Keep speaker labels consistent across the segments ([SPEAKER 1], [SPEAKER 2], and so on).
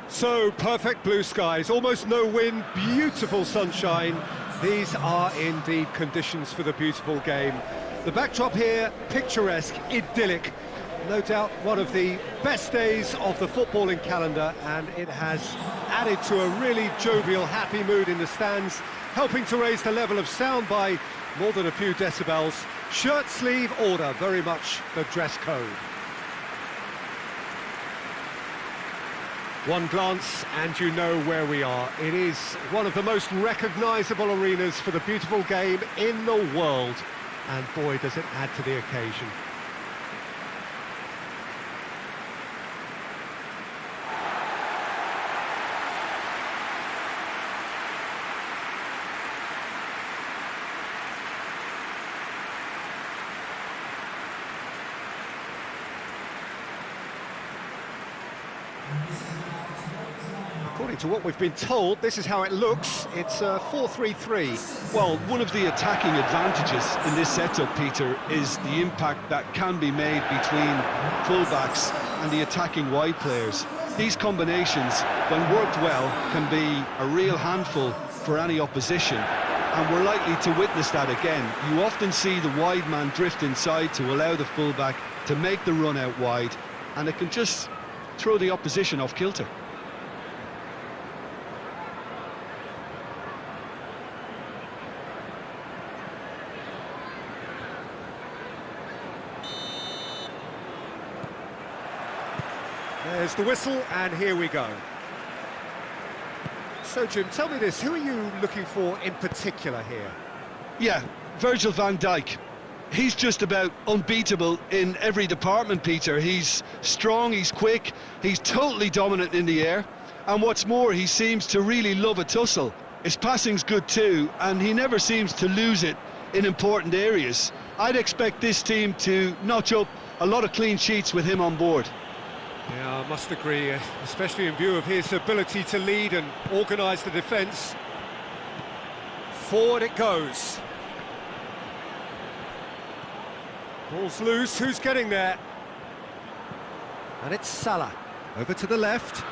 [SPEAKER 1] So, perfect blue skies, almost no wind, beautiful sunshine. These are indeed conditions for the beautiful game. The backdrop here, picturesque, idyllic. No doubt one of the best days of the footballing calendar, and it has added to a really jovial, happy mood in the stands, helping to raise the level of sound by more than a few decibels. Shirt sleeve order, very much the dress code. One glance and you know where we are. It is one of the most recognisable arenas for the beautiful game in the world. And boy, does it add to the occasion. According to what we've been told, this is how it looks. It's 4-3-3.
[SPEAKER 2] Well, one of the attacking advantages in this setup, Peter, is the impact that can be made between fullbacks and the attacking wide players. These combinations, when worked well, can be a real handful for any opposition, and we're likely to witness that again. You often see the wide man drift inside to allow the fullback to make the run out wide, and it can just throw the opposition off kilter.
[SPEAKER 1] There's the whistle, and here we go. So, Jim, tell me this, who are you looking for in particular here?
[SPEAKER 2] Yeah, Virgil van Dijk. He's just about unbeatable in every department, Peter. He's strong, he's quick, he's totally dominant in the air, and what's more, he seems to really love a tussle. His passing's good too, and he never seems to lose it in important areas. I'd expect this team to notch up a lot of clean sheets with him on board.
[SPEAKER 1] Yeah, I must agree, especially in view of his ability to lead and organise the defence. Forward it goes. Ball's loose, who's getting there? And it's Salah, over to the left.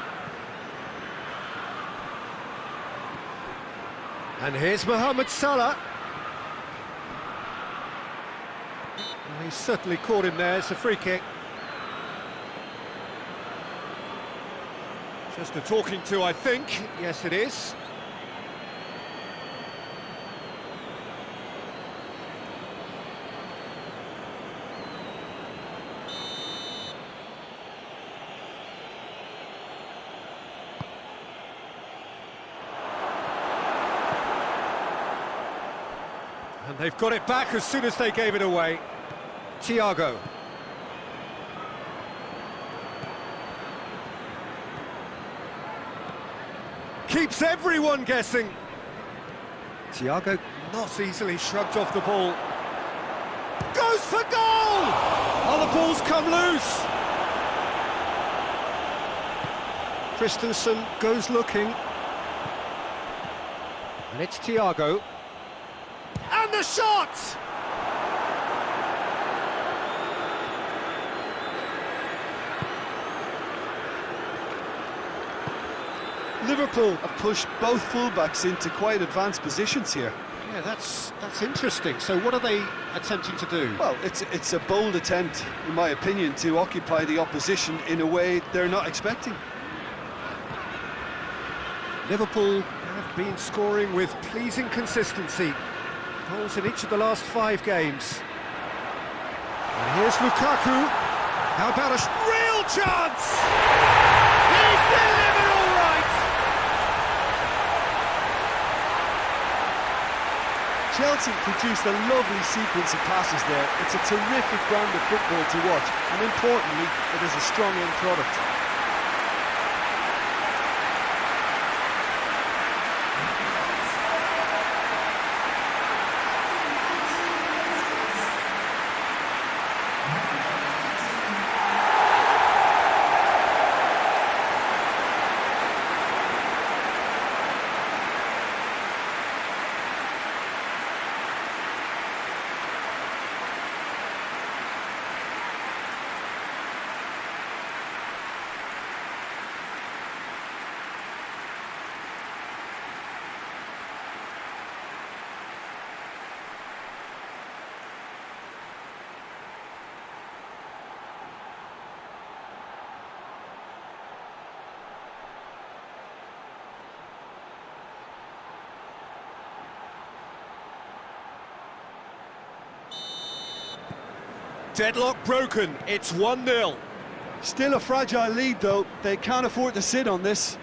[SPEAKER 1] And here's Mohamed Salah. Well, he's certainly caught him there, it's a free kick. Just a talking to, I think. Yes, it is. And they've got it back as soon as they gave it away. Thiago. Keeps everyone guessing. Thiago not easily shrugged off the ball. Goes for goal! Oh, the ball's come loose. Christensen goes looking. And it's Thiago. And the shot!
[SPEAKER 2] Liverpool have pushed both fullbacks into quite advanced positions here.
[SPEAKER 1] Yeah, that's interesting. So what are they attempting to do?
[SPEAKER 2] Well, it's a bold attempt, in my opinion, to occupy the opposition in a way they're not expecting.
[SPEAKER 1] Liverpool have been scoring with pleasing consistency. Goals in each of the last 5 games. And here's Lukaku. How about a real chance? He's delivered all right!
[SPEAKER 2] Chelsea produced a lovely sequence of passes there. It's a terrific brand of football to watch, and importantly, it is a strong end product.
[SPEAKER 1] Deadlock broken, it's 1-0.
[SPEAKER 2] Still a fragile lead, though. They can't afford to sit on this.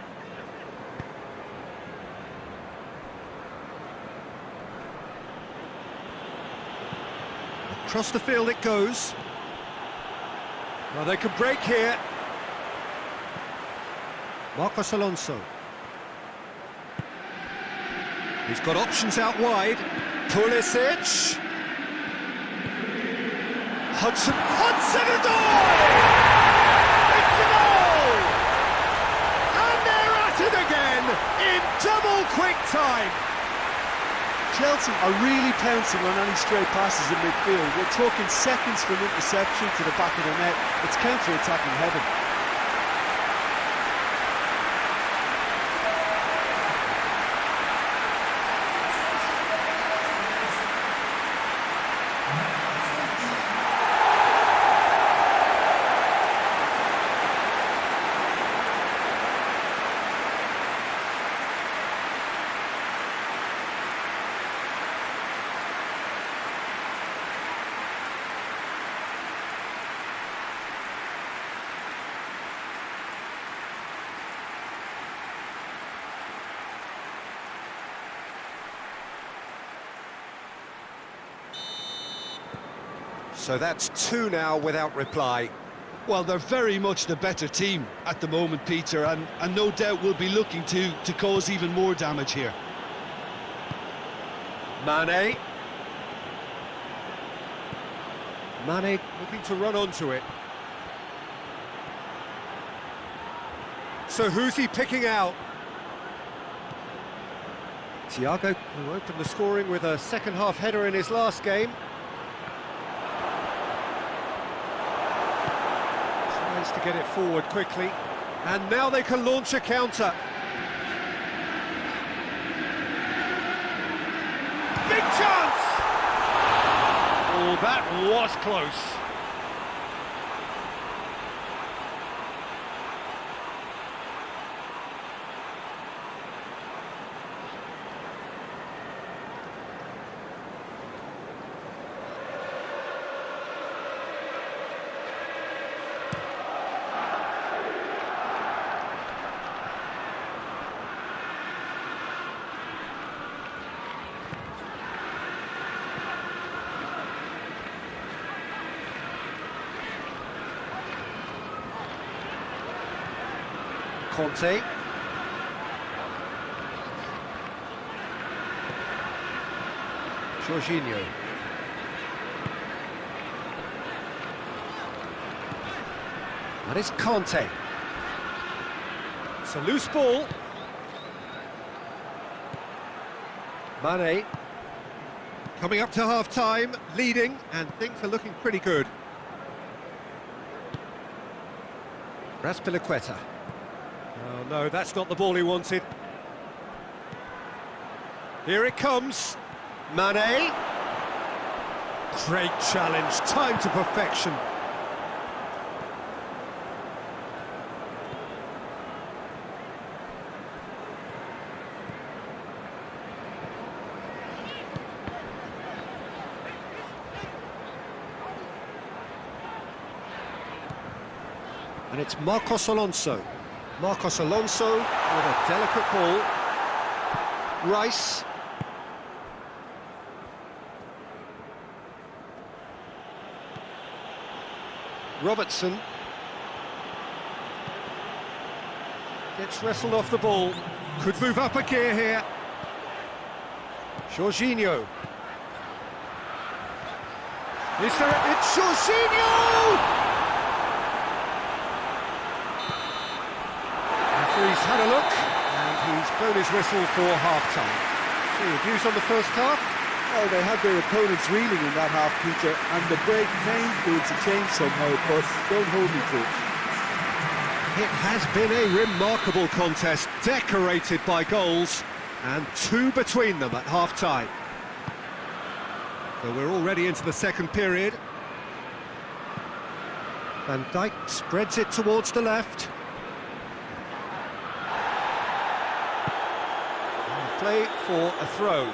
[SPEAKER 1] Across the field it goes. Well, they can break here. Marcos Alonso. He's got options out wide. Pulisic. Hudson-Odoi! It's a goal! And they're at it again in double quick time.
[SPEAKER 2] Chelsea are really pouncing on any stray passes in midfield. We're talking seconds from interception to the back of the net. It's counter-attacking heaven.
[SPEAKER 1] So that's 2 now without reply.
[SPEAKER 2] Well, they're very much the better team at the moment, Peter, and no doubt will be looking to cause even more damage here.
[SPEAKER 1] Mane. Mane looking to run onto it. So who's he picking out? Thiago, who opened the scoring with a second-half header in his last game. To get it forward quickly, and now they can launch a counter. Big chance! Oh, that was close. Conte. Jorginho. That is Conte. It's a loose ball. Mane. Coming up to half-time, leading, and things are looking pretty good. Raspilicueta. Oh, no, that's not the ball he wanted. Here it comes. Mane. Great challenge, time to perfection. And it's Marcos Alonso. Marcos Alonso with a delicate ball. Rice. Robertson. Gets wrestled off the ball. Could move up a gear here. Jorginho. Is there... It's Jorginho! He's had a look, and he's blown his whistle for half-time. So, your views on the first half?
[SPEAKER 2] Well, they had their opponents reeling in that half, Peter, and the break came needs a change somehow, but don't hold me to it.
[SPEAKER 1] It has been a remarkable contest, decorated by goals, and 2 between them at half-time. So we're already into the second period. Van Dijk spreads it towards the left. Play for a throw.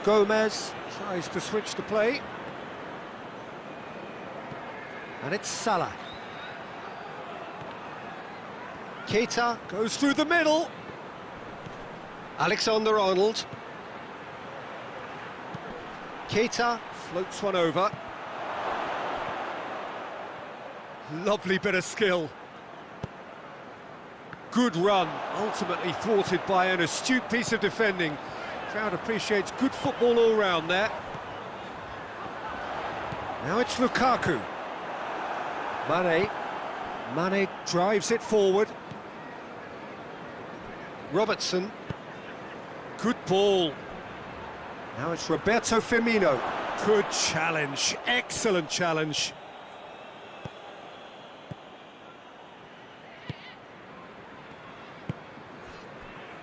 [SPEAKER 1] Gomez tries to switch the play. And it's Salah. Keita goes through the middle. Alexander-Arnold. Keita floats one over. Lovely bit of skill. Good run, ultimately thwarted by an astute piece of defending. Crowd appreciates good football all round there. Now it's Lukaku. Mane drives it forward. Robertson. Good ball. Now it's Roberto Firmino. Good challenge, excellent challenge.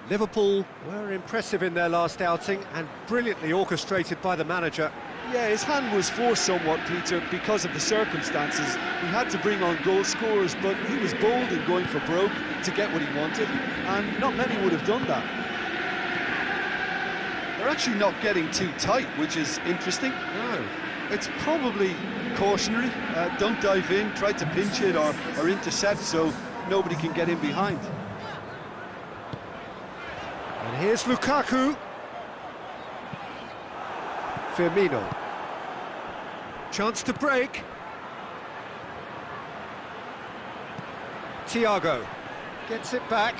[SPEAKER 1] Liverpool were impressive in their last outing and brilliantly orchestrated by the manager.
[SPEAKER 2] Yeah, his hand was forced somewhat, Peter, because of the circumstances. He had to bring on goal scorers, but he was bold in going for broke to get what he wanted, and not many would have done that. They're actually not getting too tight, which is interesting.
[SPEAKER 1] No.
[SPEAKER 2] It's probably cautionary. Don't dive in, try to pinch it or intercept so nobody can get in behind.
[SPEAKER 1] And here's Lukaku. Firmino. Chance to break. Thiago gets it back.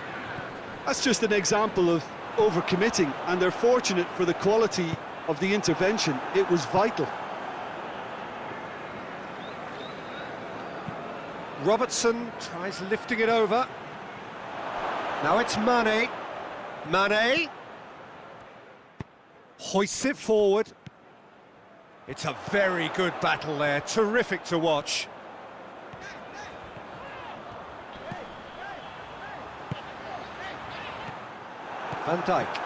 [SPEAKER 2] That's just an example of overcommitting, and they're fortunate for the quality of the intervention. It was vital.
[SPEAKER 1] Robertson tries lifting it over. Now it's Mane. Mane hoists it forward. It's a very good battle there, terrific to watch. Van Dijk.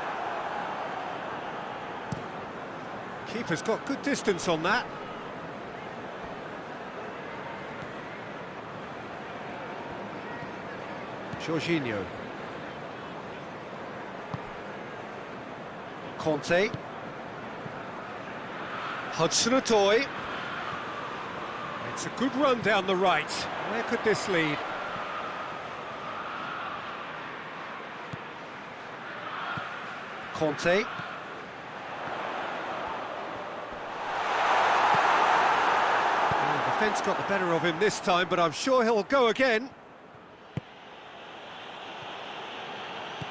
[SPEAKER 1] Keeper's got good distance on that. Jorginho. Conte. Hudson-Odoi. It's a good run down the right. Where could this lead? Conte. Well, the defence got the better of him this time, but I'm sure he'll go again.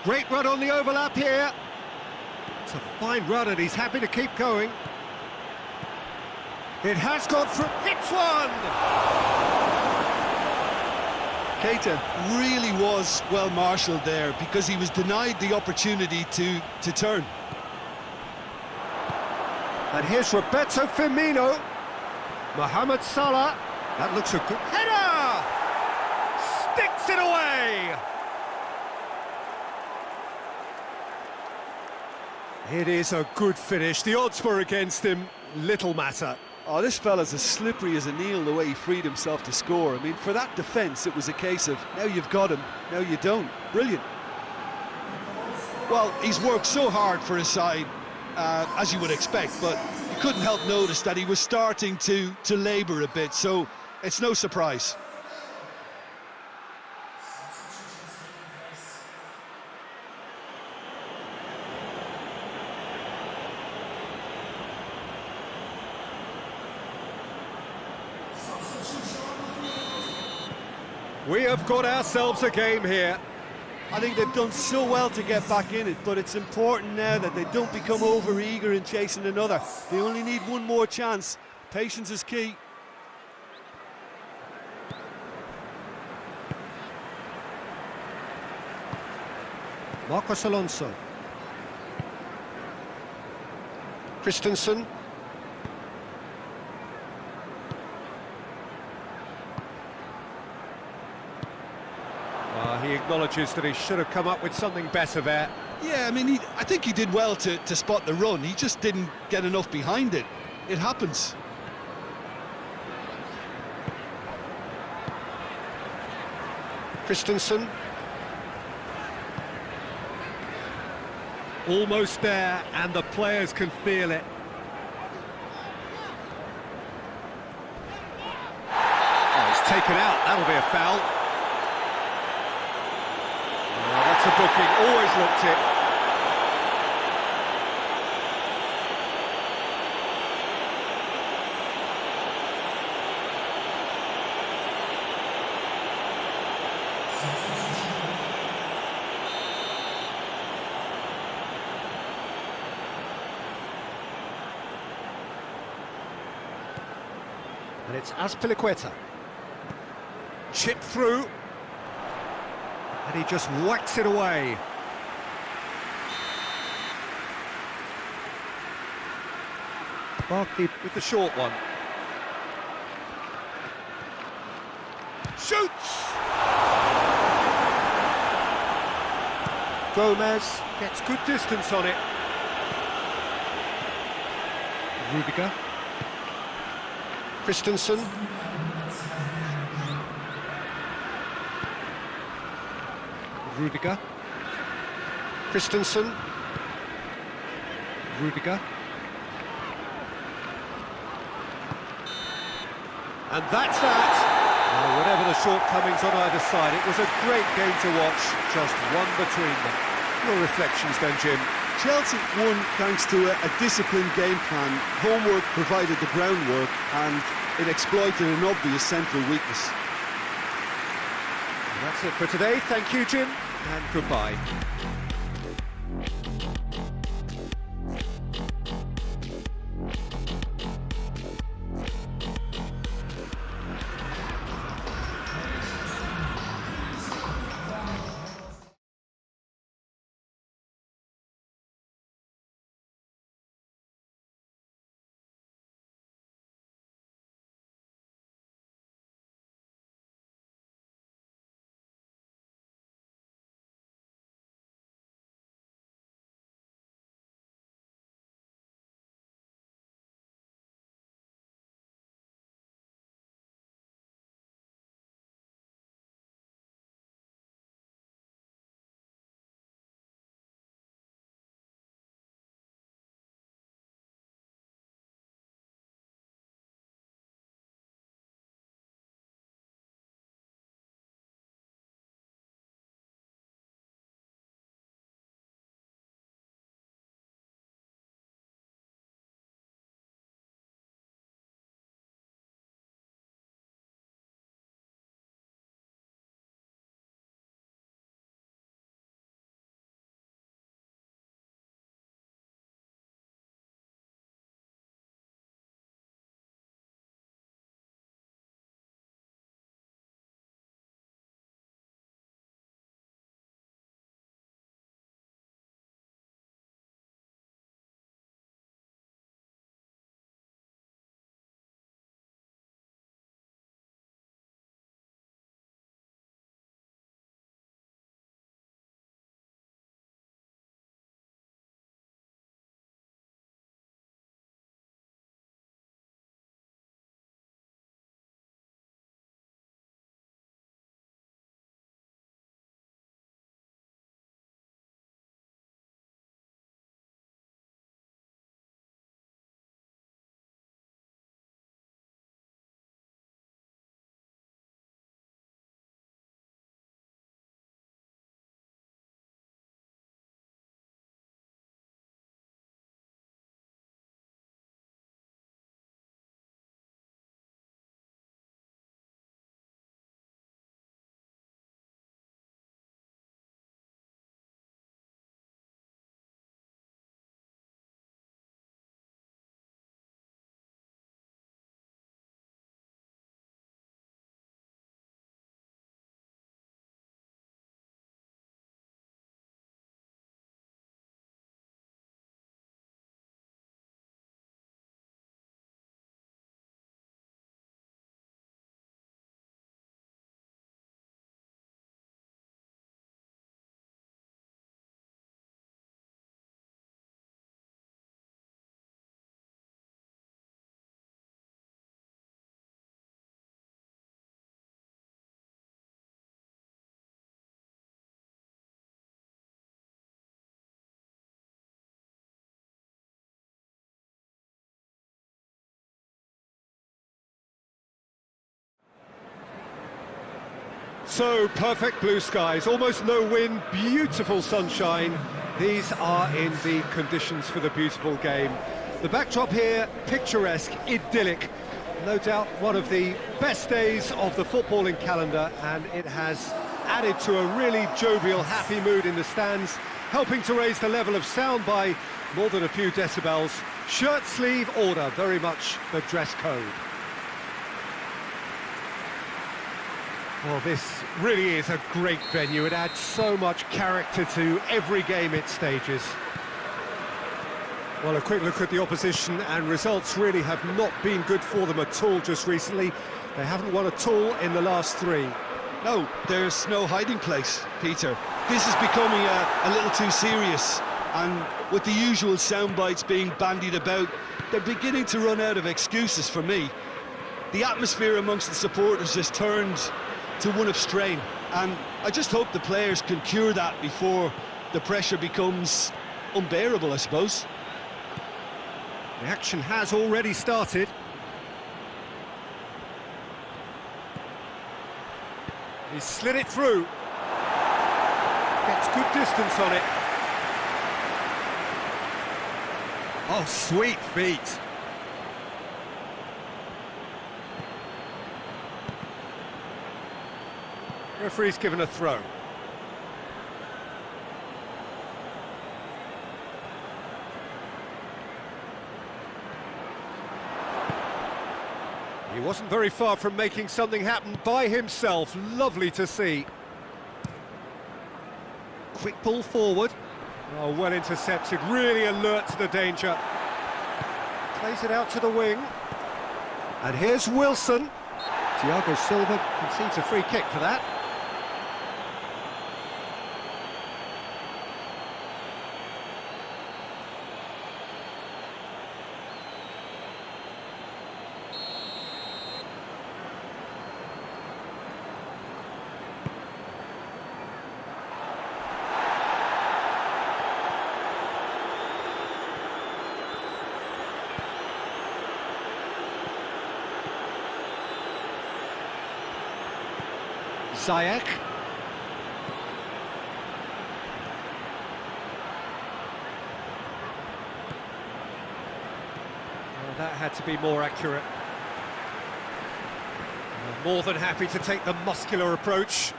[SPEAKER 1] Great run on the overlap here. It's a fine run and he's happy to keep going. It has gone through. Hits one!
[SPEAKER 2] Keita really was well marshalled there because he was denied the opportunity to turn.
[SPEAKER 1] And here's Roberto Firmino. Mohamed Salah. That looks a good header! Sticks it away! It is a good finish. The odds were against him. Little matter.
[SPEAKER 2] Oh, this fella's as slippery as an eel the way he freed himself to score. I mean, for that defence, it was a case of, now you've got him, now you don't. Brilliant. Well, he's worked so hard for his side, as you would expect, but you couldn't help notice that he was starting to labour a bit, so it's no surprise.
[SPEAKER 1] We have got ourselves a game here.
[SPEAKER 2] I think they've done so well to get back in it, but it's important now that they don't become over-eager in chasing another. They only need one more chance. Patience is key.
[SPEAKER 1] Marcos Alonso. Christensen. He acknowledges that he should have come up with something better there.
[SPEAKER 2] Yeah, I mean, I think he did well to spot the run. He just didn't get enough behind it. It happens.
[SPEAKER 1] Christensen. Almost there, and the players can feel it. Oh, he's taken out, that'll be a foul. Oh, that's a booking, always looked it. And it's Azpilicueta. Chipped through. And he just whacks it away. Barkley with the short one. Shoots! Gomez gets good distance on it. Rudiger. Christensen. Rudiger. Christensen. Rudiger. And that's that. Whatever the shortcomings on either side, it was a great game to watch, just one between them. Your reflections then, Jim?
[SPEAKER 2] Chelsea won thanks to a disciplined game plan. Homework provided the groundwork and it exploited an obvious central weakness.
[SPEAKER 1] And that's it for today. Thank you, Jim, and goodbye. So, perfect blue skies, almost no wind, beautiful sunshine. These are indeed conditions for the beautiful game. The backdrop here, picturesque, idyllic. No doubt one of the best days of the footballing calendar, and it has added to a really jovial, happy mood in the stands, helping to raise the level of sound by more than a few decibels. Shirt sleeve order, very much the dress code. Well, this really is a great venue. It adds so much character to every game it stages. Well, a quick look at the opposition, and results really have not been good for them at all just recently. They haven't won at all in the last three.
[SPEAKER 2] No, there's no hiding place, Peter. This is becoming a little too serious, and with the usual sound bites being bandied about, they're beginning to run out of excuses for me. The atmosphere amongst the supporters has turned to one of strain, and I just hope the players can cure that before the pressure becomes unbearable, I suppose.
[SPEAKER 1] The action has already started. He slid it through. Gets good distance on it. Oh, sweet feet. Referee's given a throw. He wasn't very far from making something happen by himself. Lovely to see. Quick ball forward. Oh, well intercepted, really alert to the danger. Plays it out to the wing. And here's Wilson. Thiago Silva concedes a free kick for that. Ziyech. Well, that had to be more accurate. More than happy to take the muscular approach.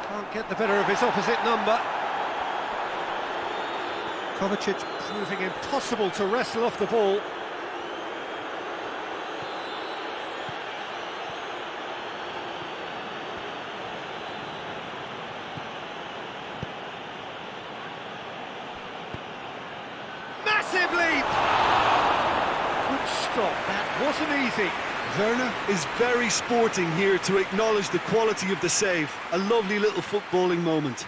[SPEAKER 1] Can't get the better of his opposite number. Kovacic proving impossible to wrestle off the ball. Massive leap! Good stop, that wasn't easy.
[SPEAKER 2] Werner is very sporting here to acknowledge the quality of the save. A lovely little footballing moment.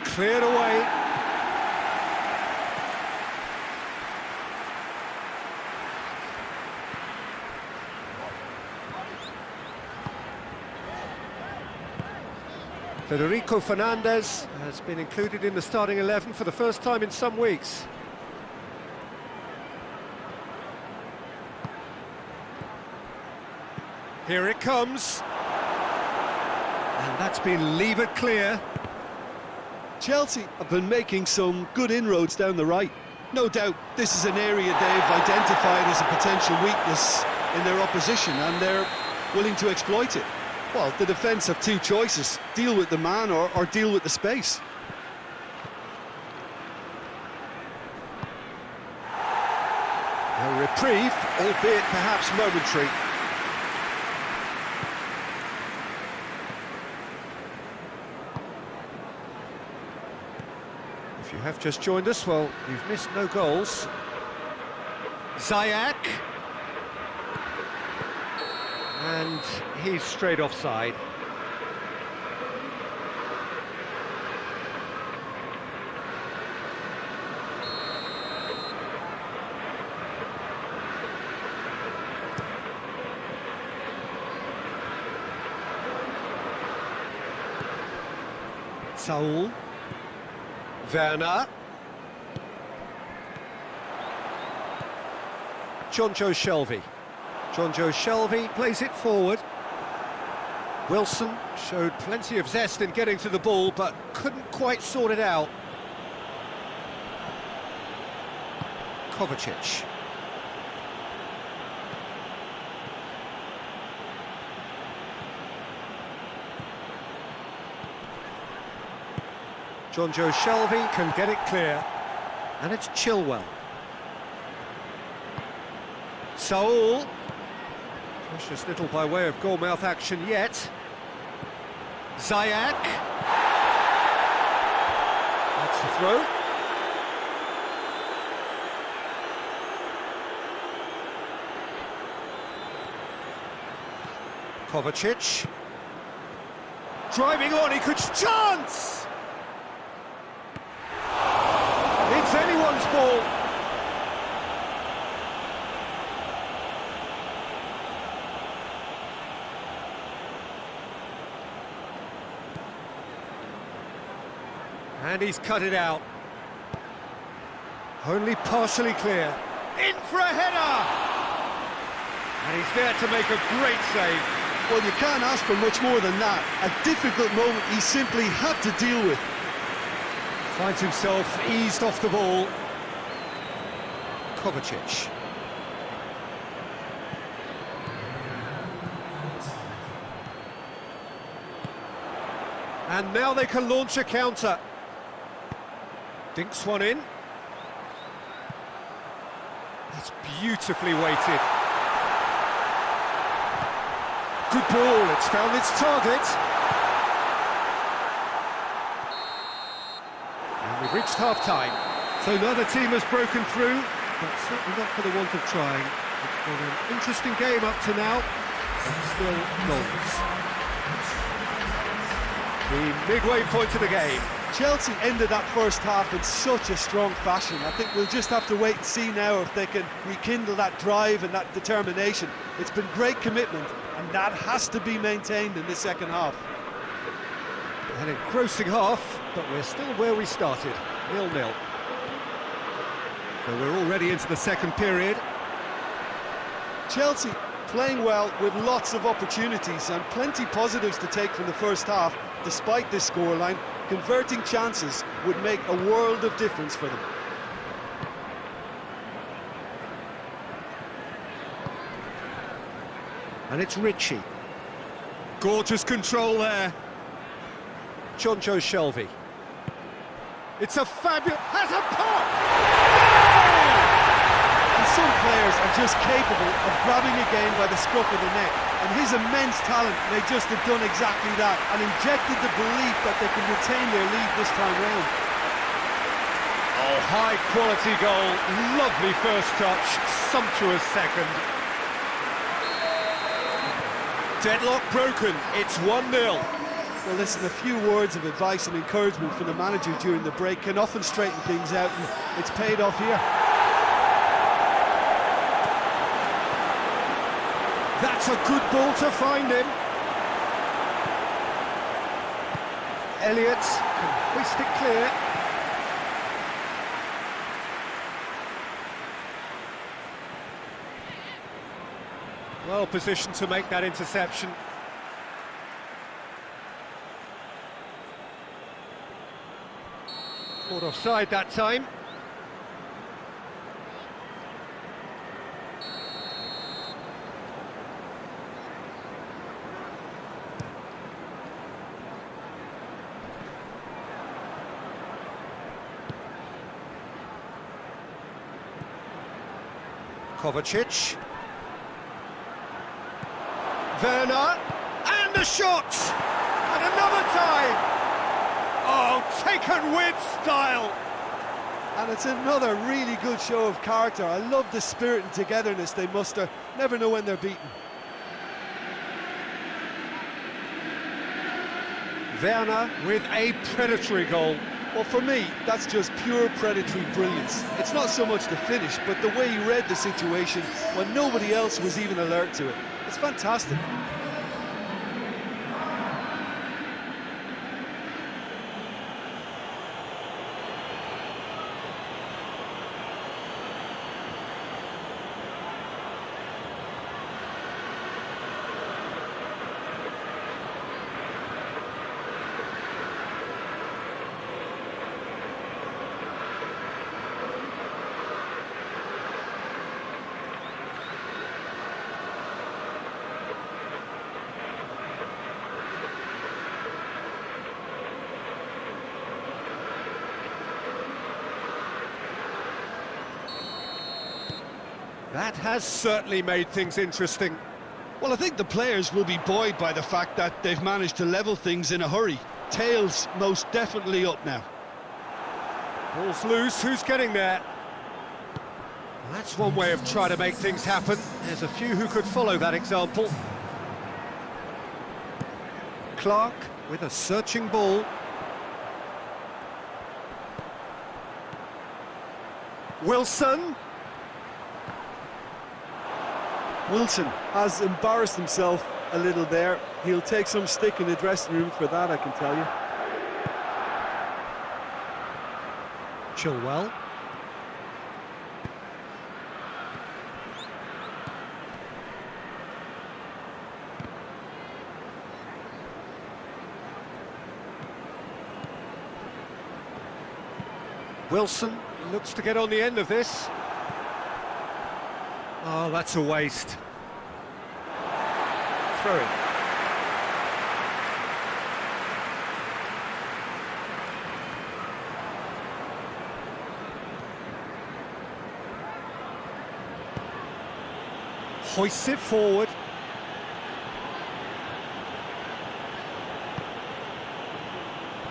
[SPEAKER 1] Cleared away. Federico Fernandez has been included in the starting 11 for the first time in some weeks. Here it comes. And that's been levered clear.
[SPEAKER 2] Chelsea have been making some good inroads down the right. No doubt this is an area they've identified as a potential weakness in their opposition, and they're willing to exploit it. Well, the defence have two choices: deal with the man or deal with the space.
[SPEAKER 1] A reprieve, albeit perhaps momentary. If you have just joined us, well, you've missed no goals. Ziyech. And he's straight offside. Saul. Werner. Jonjo Shelvey. Jonjo Shelvey plays it forward. Wilson showed plenty of zest in getting to the ball, but couldn't quite sort it out. Kovacic. Jonjo Shelvey can get it clear, and it's Chilwell. Saul. Precious little by way of goal-mouth action yet. Ziyech. That's the throw. Kovacic. Driving on, he could chance! It's anyone's ball. And he's cut it out. Only partially clear. In for a header! And he's there to make a great save.
[SPEAKER 2] Well, you can't ask for much more than that. A difficult moment he simply had to deal with.
[SPEAKER 1] Finds himself eased off the ball. Kovacic. And now they can launch a counter. Dinks one in. That's beautifully weighted. Good ball, it's found its target. And we've reached half-time. So neither team has broken through, but certainly not for the want of trying. It's been an interesting game up to now, but still goals. The midway point of the game.
[SPEAKER 2] Chelsea ended that first half in such a strong fashion. I think we'll just have to wait and see now if they can rekindle that drive and that determination. It's been great commitment, and that has to be maintained in the second half.
[SPEAKER 1] An engrossing half, but we're still where we started, 0-0. So we're already into the second period.
[SPEAKER 2] Chelsea playing well with lots of opportunities and plenty positives to take from the first half. Despite this scoreline, converting chances would make a world of difference for them.
[SPEAKER 1] And it's Ritchie. Gorgeous control there. Jonjo Shelvey. It's a fabulous... has a pop!
[SPEAKER 2] And some players are just capable of grabbing a game by the scruff of the neck, and his immense talent may just have done exactly that and injected the belief that they can retain their lead this time round.
[SPEAKER 1] Oh, high quality goal, lovely first touch, sumptuous second. Deadlock broken, it's 1-0.
[SPEAKER 2] Well, listen, a few words of advice and encouragement from the manager during the break can often straighten things out, and it's paid off here.
[SPEAKER 1] That's a good ball to find him. Elliott can hoist it clear. Well positioned to make that interception. Caught offside that time. Kovacic. Werner, and a shot! And another time! Oh, taken with style!
[SPEAKER 2] And it's another really good show of character. I love the spirit and togetherness they muster. Never know when they're beaten.
[SPEAKER 1] Werner with a predatory goal.
[SPEAKER 2] Well, for me, that's just pure predatory brilliance. It's not so much the finish, but the way he read the situation when nobody else was even alert to it. It's fantastic.
[SPEAKER 1] That has certainly made things interesting.
[SPEAKER 2] Well, I think the players will be buoyed by the fact that they've managed to level things in a hurry. Tails most definitely up now.
[SPEAKER 1] Ball's loose, who's getting there? Well, that's one way of trying to make things happen. There's a few who could follow that example. Clark with a searching ball. Wilson.
[SPEAKER 3] Wilson has embarrassed himself a little there. He'll take some stick in the dressing room for that, I can tell you.
[SPEAKER 1] Chilwell. Wilson looks to get on the end of this. Oh, that's a waste. Throw it. Hoists it forward.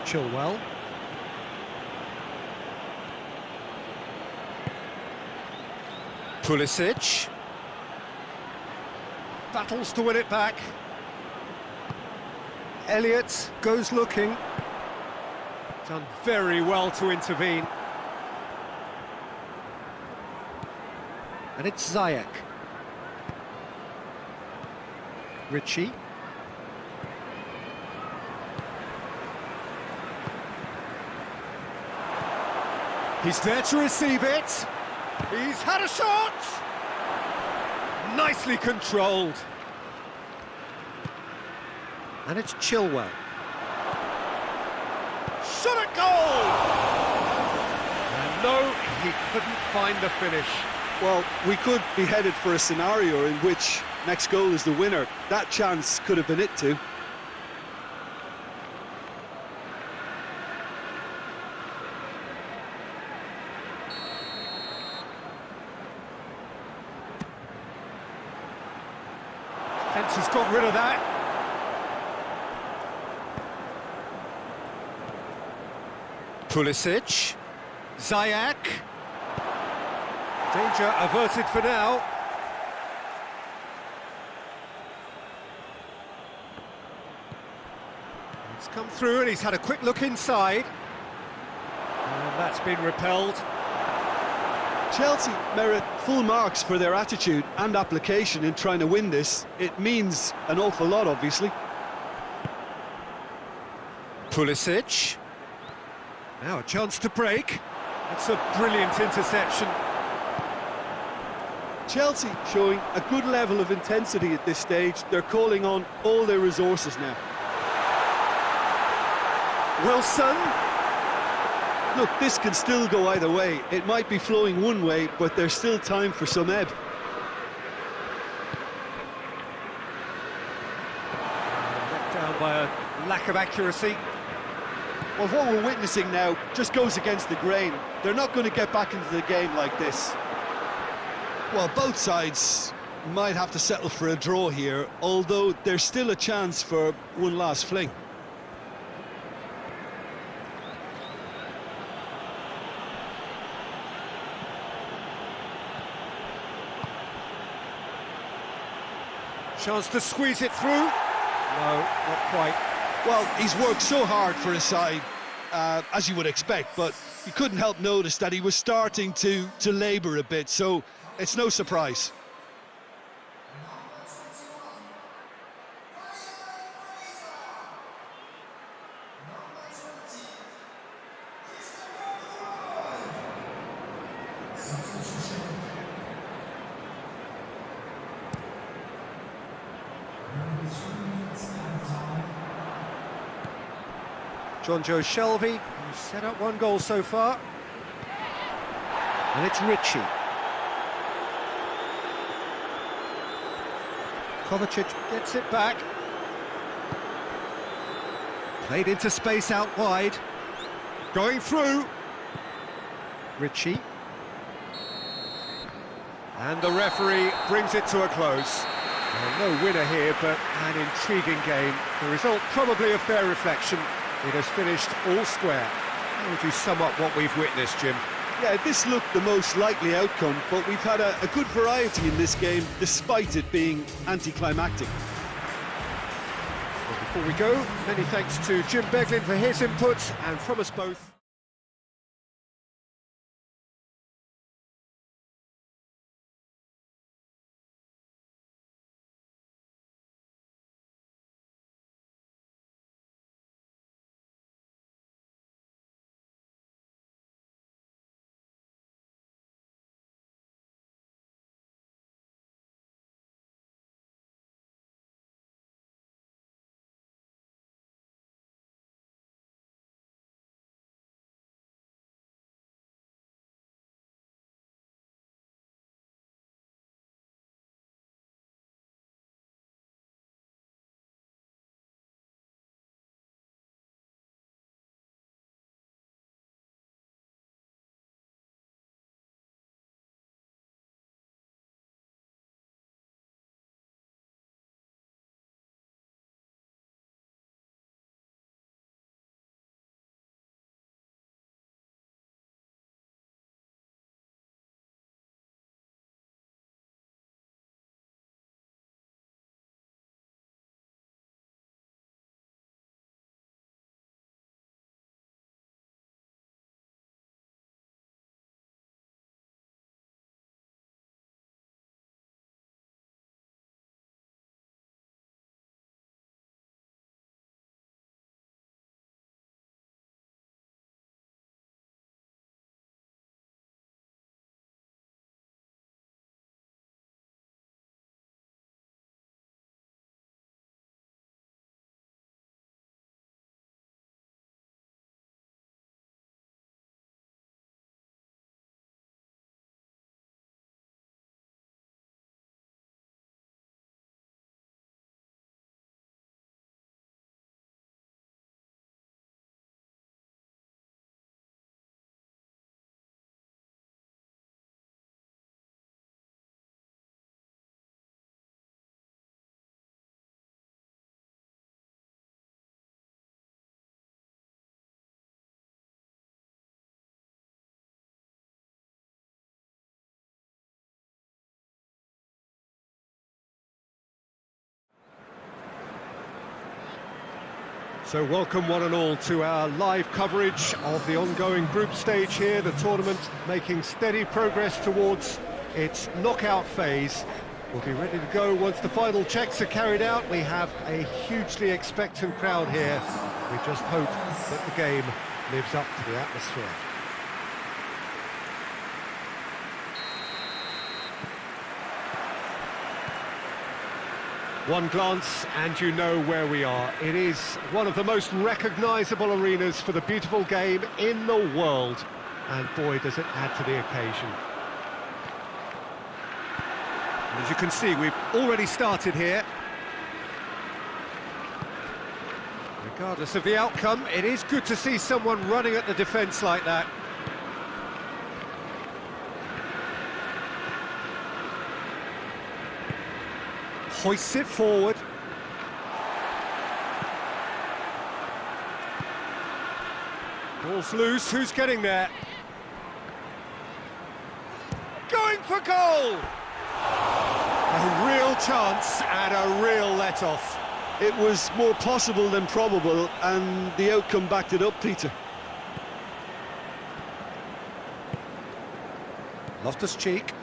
[SPEAKER 1] Chilwell. Pulisic. Battles to win it back. Elliott goes looking. Done very well to intervene. And it's Ziyech. Ritchie. He's there to receive it. He's had a shot! Nicely controlled. And it's Chilwell. Shot at goal! And no, he couldn't find the finish.
[SPEAKER 3] Well, we could be headed for a scenario in which next goal is the winner. That chance could have been it too.
[SPEAKER 1] Fence has got rid of that. Pulisic. Ziyech. Danger averted for now. It's come through and he's had a quick look inside. And that's been repelled.
[SPEAKER 3] Chelsea merit full marks for their attitude and application in trying to win this. It means an awful lot, obviously.
[SPEAKER 1] Pulisic. Now a chance to break. That's a brilliant interception.
[SPEAKER 3] Chelsea showing a good level of intensity at this stage. They're calling on all their resources now.
[SPEAKER 1] Wilson.
[SPEAKER 3] Look, this can still go either way. It might be flowing one way, but there's still time for some ebb.
[SPEAKER 1] Let down by a lack of accuracy.
[SPEAKER 3] Well, what we're witnessing now just goes against the grain. They're not going to get back into the game like this.
[SPEAKER 2] Well, both sides might have to settle for a draw here, although there's still a chance for one last fling.
[SPEAKER 1] Chance to squeeze it through. No, not quite.
[SPEAKER 2] Well, he's worked so hard for his side, as you would expect, but you couldn't help notice that he was starting to labour a bit, so it's no surprise.
[SPEAKER 1] John Joe Shelby, who's set up one goal so far. And it's Ritchie. Kovacic gets it back. Played into space out wide. Going through. Ritchie. And the referee brings it to a close. Well, no winner here, but an intriguing game. The result probably a fair reflection. It has finished all square. How would you sum up what we've witnessed, Jim?
[SPEAKER 3] Yeah, this looked the most likely outcome, but we've had a good variety in this game, despite it being anticlimactic.
[SPEAKER 1] Well, before we go, many thanks to Jim Beglin for his inputs, and from us both. So welcome one and all to our live coverage of the ongoing group stage here, the tournament making steady progress towards its knockout phase. We'll be ready to go once the final checks are carried out. We have a hugely expectant crowd here. We just hope that the game lives up to the atmosphere. One glance and you know where we are. It is one of the most recognisable arenas for the beautiful game in the world. And boy, does it add to the occasion. And as you can see, we've already started here. Regardless of the outcome, it is good to see someone running at the defence like that. Hoists it forward. Ball's loose, who's getting there? Going for goal! A real chance and a real let-off.
[SPEAKER 3] It was more possible than probable, and the outcome backed it up, Peter.
[SPEAKER 1] Loftus-Cheek.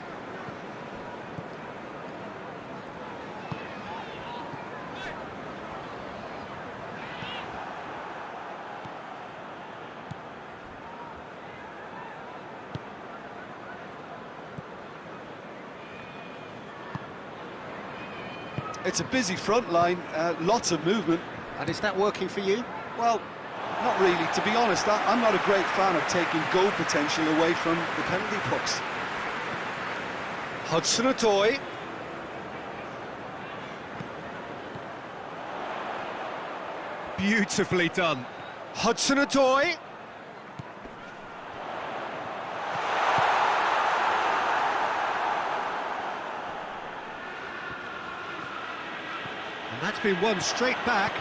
[SPEAKER 3] It's a busy front line, lots of movement.
[SPEAKER 1] And is that working for you?
[SPEAKER 3] Well, not really. To be honest, I'm not a great fan of taking goal potential away from the penalty box.
[SPEAKER 1] Hudson-Odoi. Beautifully done. Hudson-Odoi. And that's been won straight back.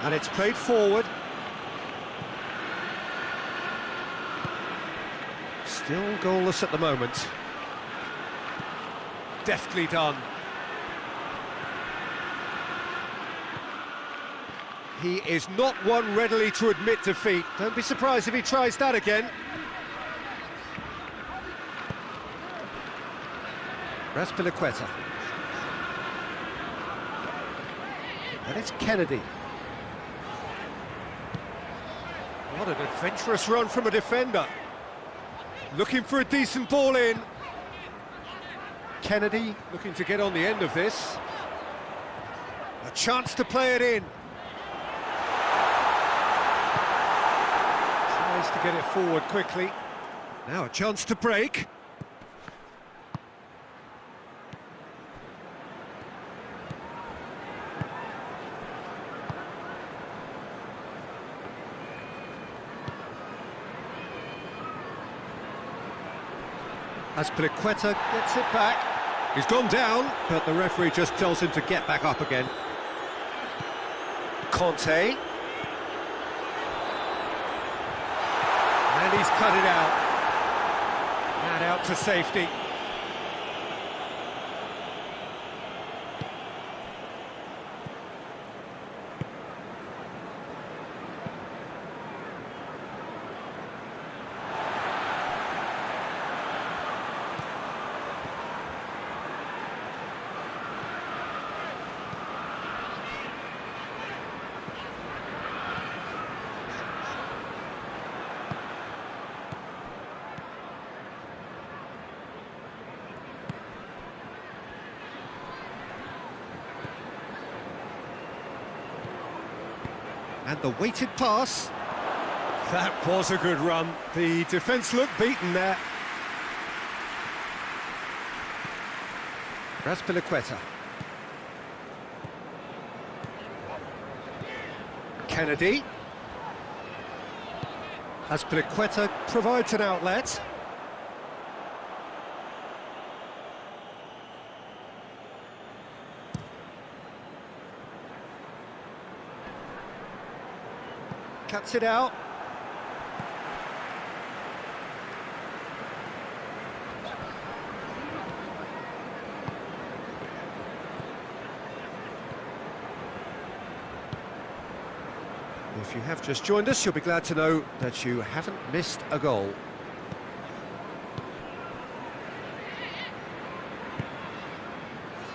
[SPEAKER 1] And it's played forward. Still goalless at the moment. Deftly done. He is not one readily to admit defeat. Don't be surprised if he tries that again. Raspilicueta. And it's Kennedy. What an adventurous run from a defender. Looking for a decent ball in. Kennedy looking to get on the end of this. A chance to play it in. Tries to get it forward quickly. Now a chance to break. Azpilicueta gets it back. He's gone down, but the referee just tells him to get back up again. Conte. And he's cut it out. And out to safety. And the weighted pass. That was a good run. The defence looked beaten there. Raspilicueta. Kennedy. Azpilicueta provides an outlet. Cuts it out. If you have just joined us, you'll be glad to know that you haven't missed a goal.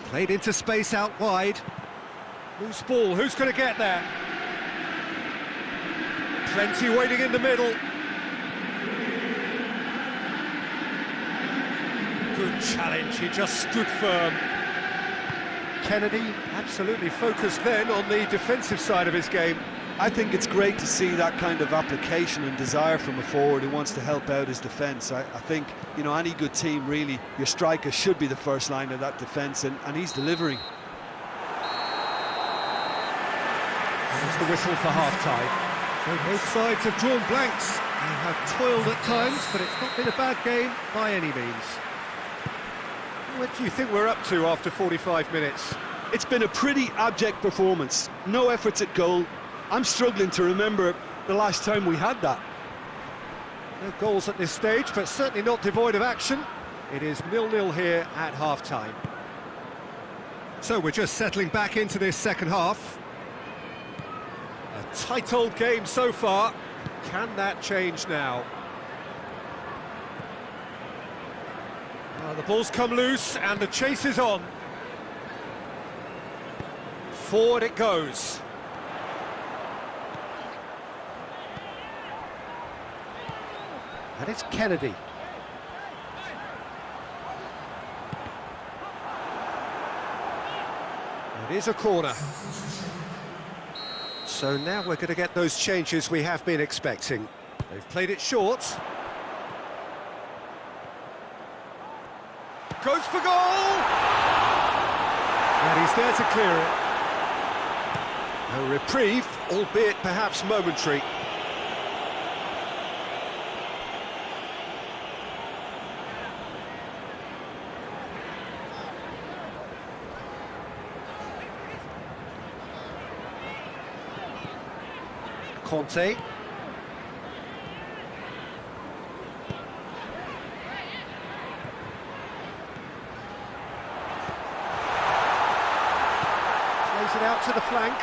[SPEAKER 1] Played into space out wide. Loose ball, who's going to get there? Plenty waiting in the middle. Good challenge, he just stood firm. Kennedy absolutely focused then on the defensive side of his game.
[SPEAKER 3] I think it's great to see that kind of application and desire from a forward who wants to help out his defence. I think, you know, any good team, really, your striker should be the first line of that defence, and he's delivering.
[SPEAKER 1] There's the whistle for half-time. So both sides have drawn blanks. They have toiled at times, but it's not been a bad game by any means. What do you think we're up to after 45 minutes?
[SPEAKER 3] It's been a pretty abject performance. No efforts at goal. I'm struggling to remember the last time we had that.
[SPEAKER 1] No goals at this stage, but certainly not devoid of action. It is 0-0 here at half-time. So we're just settling back into this second half. A tight old game so far. Can that change now? The ball's come loose and the chase is on. Forward it goes. And it's Kennedy. It is a corner. So now we're going to get those changes we have been expecting. They've played it short. Goes for goal! And he's there to clear it. A reprieve, albeit perhaps momentary. Conte. Plays it out to the flank.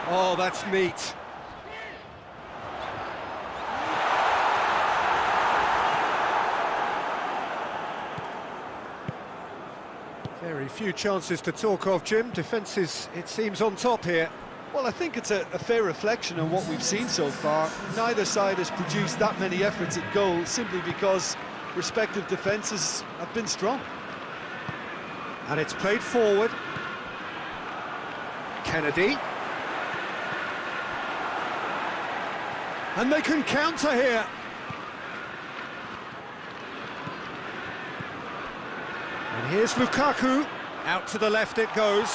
[SPEAKER 1] Oh, that's neat. Very few chances to talk of, Jim. Defence is, it seems, on top here.
[SPEAKER 3] Well, I think it's a fair reflection on what we've seen so far. Neither side has produced that many efforts at goal simply because respective defences have been strong.
[SPEAKER 1] And it's played forward. Kennedy. And they can counter here. And here's Lukaku. Out to the left it goes.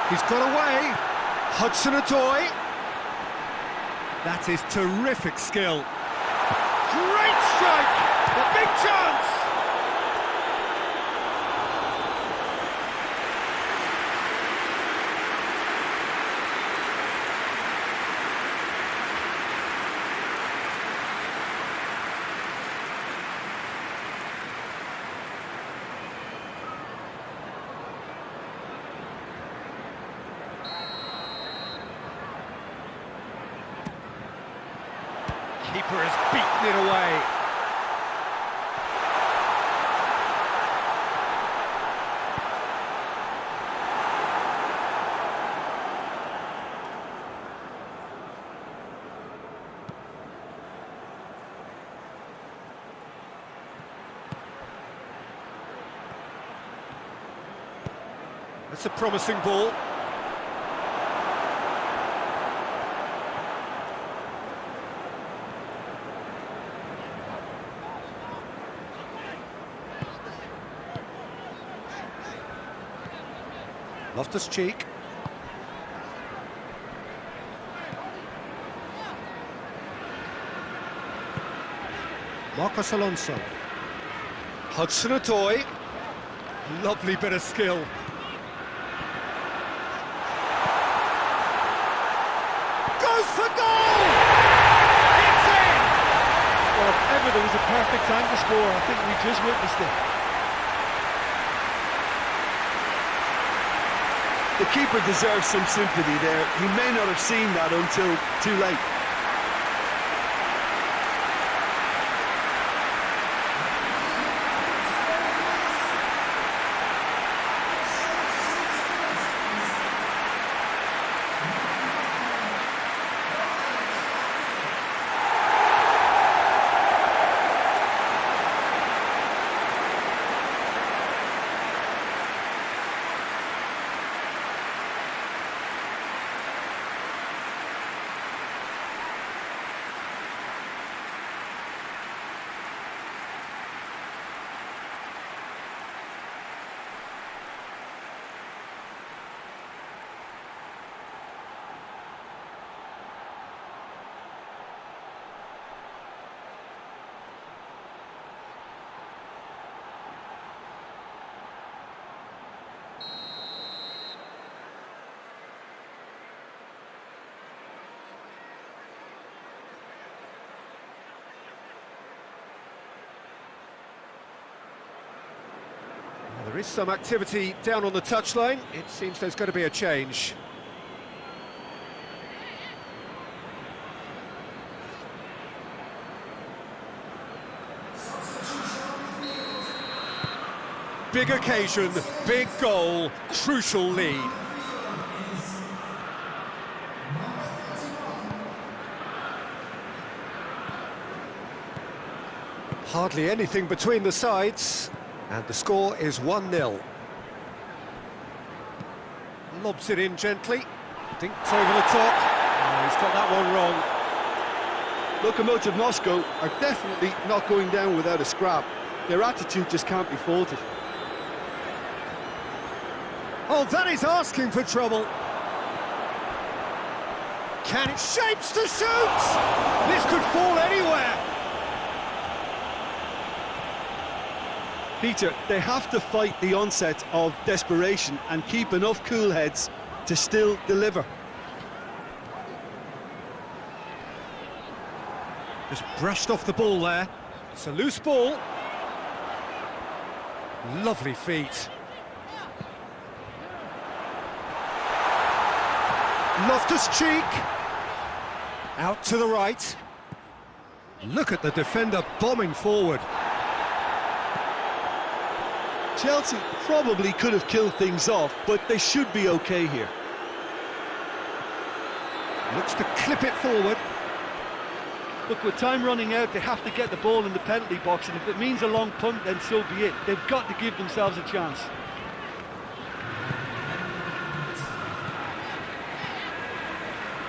[SPEAKER 1] He's got away. Hudson-Odoi. That is terrific skill. Great strike! A big chance! Keeper has beaten it away. That's a promising ball. Loftus-Cheek. Marcos Alonso. Hudson-Odoi. Lovely bit of skill. Goes for goal! It's in!
[SPEAKER 3] Well, if ever there was a perfect time to score, I think we just witnessed it. The keeper deserves some sympathy there. He may not have seen that until too late.
[SPEAKER 1] There is some activity down on the touchline. It seems there's going to be a change. Big occasion, big goal, crucial lead. Hardly anything between the sides. And the score is 1-0. Lobs it in gently. Dinked over the top. Oh, he's got that one wrong.
[SPEAKER 3] Lokomotiv Moscow are definitely not going down without a scrap. Their attitude just can't be faulted.
[SPEAKER 1] Oh, that is asking for trouble. Can it shapes to shoot? This could fall anywhere.
[SPEAKER 3] Peter, they have to fight the onset of desperation and keep enough cool heads to still deliver.
[SPEAKER 1] Just brushed off the ball there. It's a loose ball. Lovely feet. Loftus-Cheek. Out to the right. Look at the defender bombing forward.
[SPEAKER 2] Chelsea probably could have killed things off, but they should be okay here.
[SPEAKER 1] Looks to clip it forward.
[SPEAKER 4] Look, with time running out, they have to get the ball in the penalty box, and if it means a long punt, then so be it. They've got to give themselves a chance.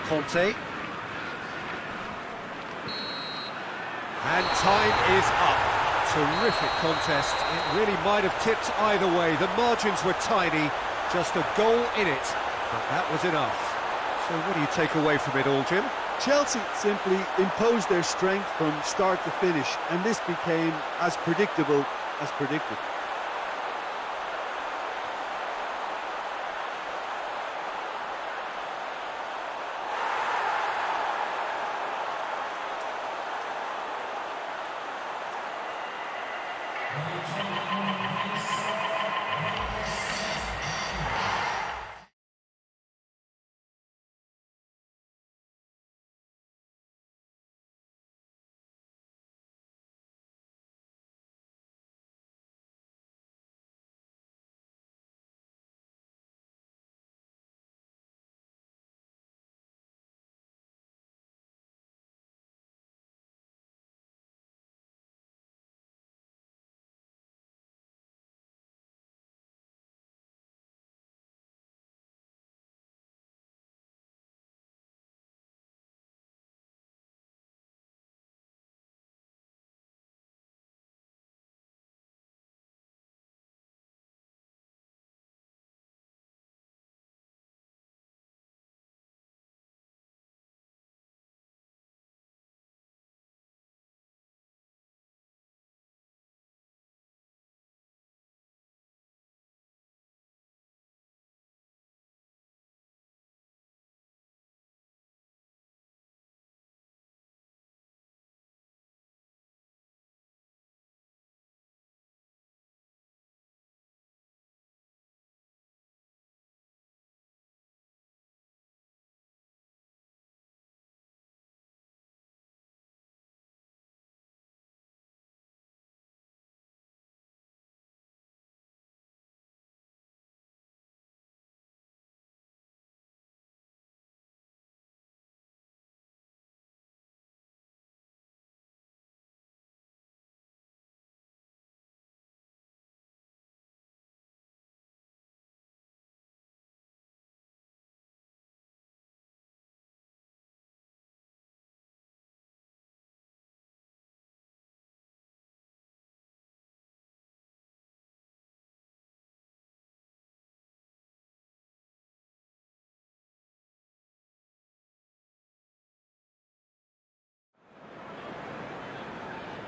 [SPEAKER 1] Conte. And time is up. Terrific contest. It really might have tipped either way. The margins were tiny, just a goal in it, but that was enough. So what do you take away from it all, Jim?
[SPEAKER 3] Chelsea simply imposed their strength from start to finish, and this became as predictable as predicted.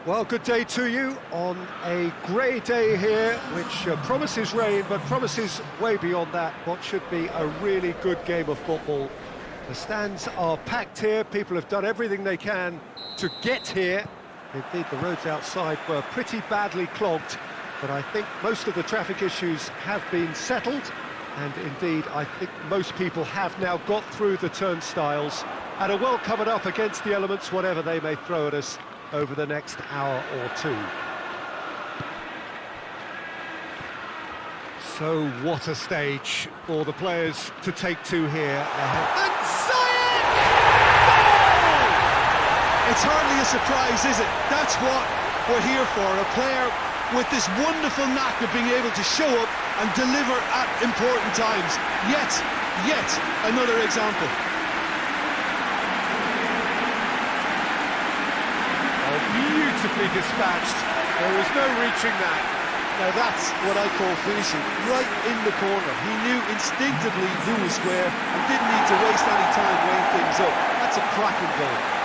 [SPEAKER 1] Well, good day to you on a grey day here, which promises rain, but promises way beyond that what should be a really good game of football. The stands are packed here, people have done everything they can to get here. Indeed, the roads outside were pretty badly clogged, but I think most of the traffic issues have been settled, and indeed, I think most people have now got through the turnstiles and are well covered up against the elements, whatever they may throw at us over the next hour or two. So what a stage for the players to take to here. And Ziyech! Goal!
[SPEAKER 2] It's hardly a surprise, is it? That's what we're here for, a player with this wonderful knack of being able to show up and deliver at important times. Yet another example.
[SPEAKER 1] Beautifully dispatched. There was no reaching that.
[SPEAKER 3] Now that's what I call finishing, right in the corner. He knew instinctively who was where and didn't need to waste any time weighing things up. That's a cracking goal.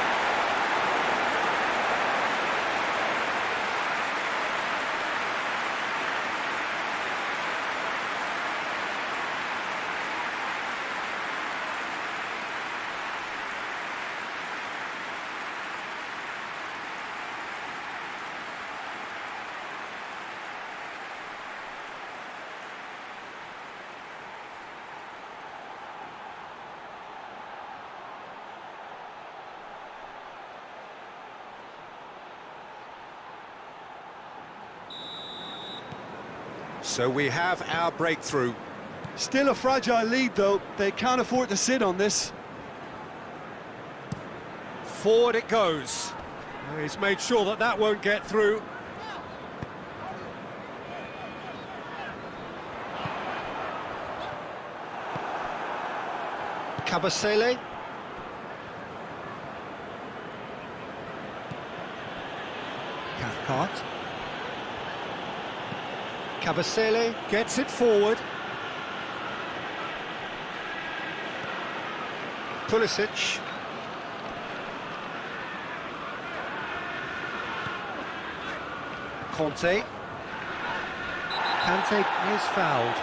[SPEAKER 1] So we have our breakthrough.
[SPEAKER 3] Still a fragile lead, though. They can't afford to sit on this.
[SPEAKER 1] Forward it goes. He's made sure that that won't get through. Kabasele. Cathcart. Kabasele gets it forward. Pulisic. Conte. Kante is fouled.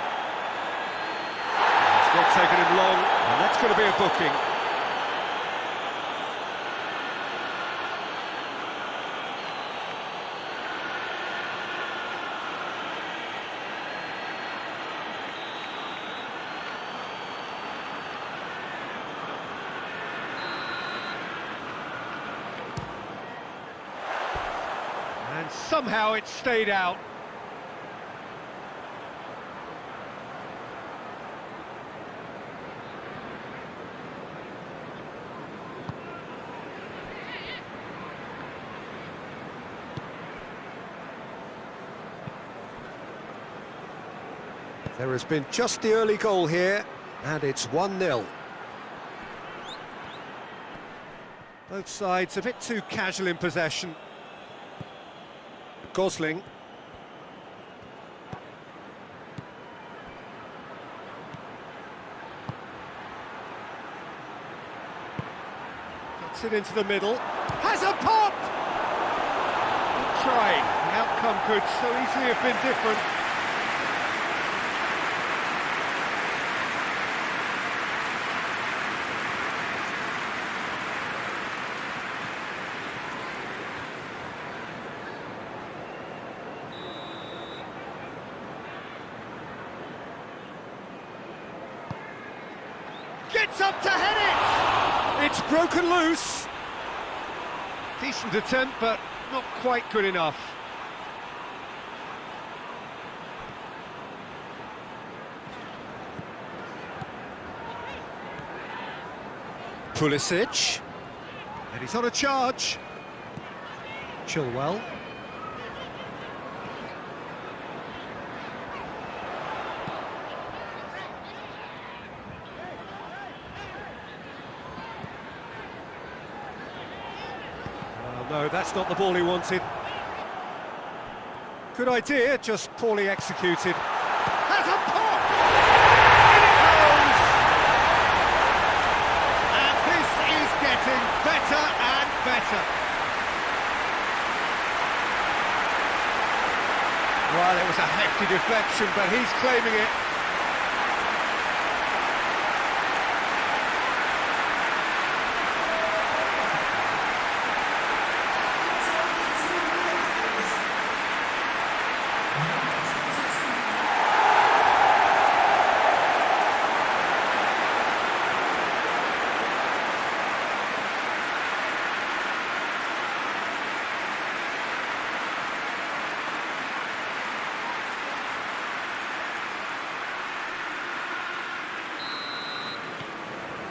[SPEAKER 1] It's not taken him long, and that's going to be a booking. And somehow it stayed out. There has been just the early goal here, and it's 1-0. Both sides a bit too casual in possession. Gosling. Gets it into the middle. Has a pop! Good try. The outcome could so easily have been different. Gets up to head it! It's broken loose. Decent attempt, but not quite good enough. Pulisic. And he's on a charge. Chilwell. No, that's not the ball he wanted. Good idea, just poorly executed. Has a pop! In it goes! And this is getting better and better. Well, it was a hefty deflection, but he's claiming it.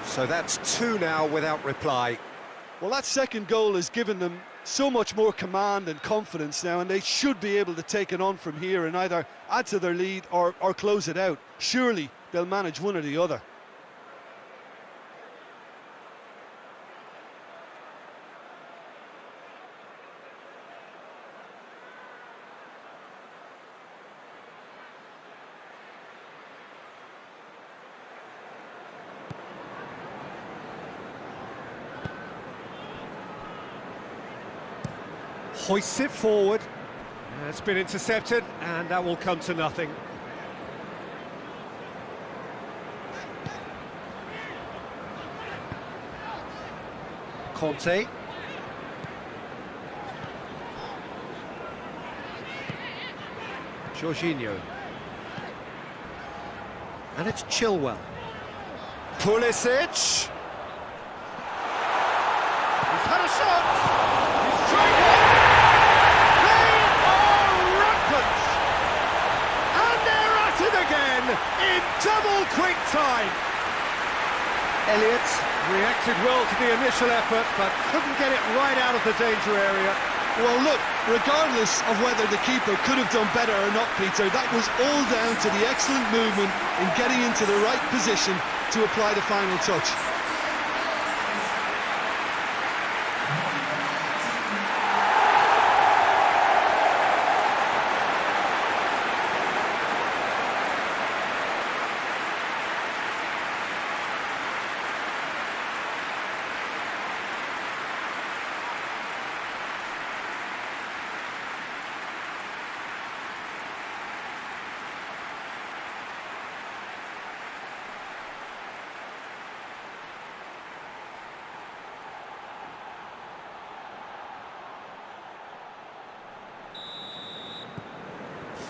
[SPEAKER 1] So that's 2 now without reply.
[SPEAKER 3] Well, that second goal has given them so much more command and confidence now, and they should be able to take it on from here and either add to their lead or close it out. Surely they'll manage one or the other.
[SPEAKER 1] Hoists it forward. It's been intercepted, and that will come to nothing. Conte. Jorginho. And it's Chilwell. Pulisic. He's had a shot. He's tried it. They are rampant. And in double quick time. Elliott reacted well to the initial effort, but couldn't get it right out of the danger area.
[SPEAKER 3] Well, look, regardless of whether the keeper could have done better or not, Peter, that was all down to the excellent movement in getting into the right position to apply the final touch.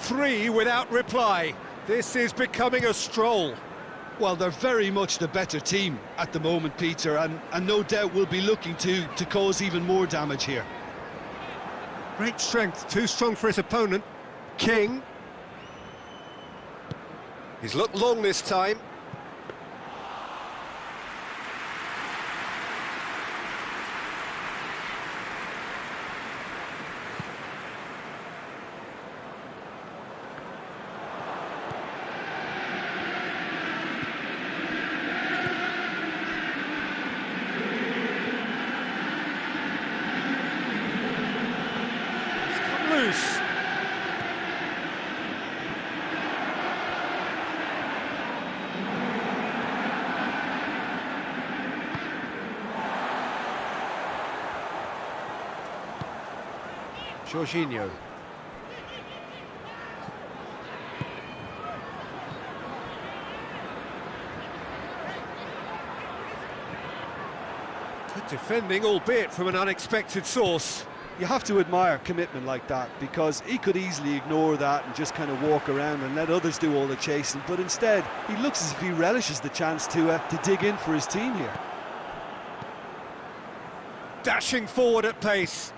[SPEAKER 1] Three without reply. This is becoming a stroll.
[SPEAKER 3] Well, they're very much the better team at the moment, Peter, and no doubt will be looking to cause even more damage here.
[SPEAKER 1] Great strength, too strong for his opponent. King. He's looked long this time. Loose. Jorginho. Good defending, albeit from an unexpected source.
[SPEAKER 3] You have to admire commitment like that, because he could easily ignore that and just kind of walk around and let others do all the chasing, but instead he looks as if he relishes the chance to dig in for his team here.
[SPEAKER 1] Dashing forward at pace.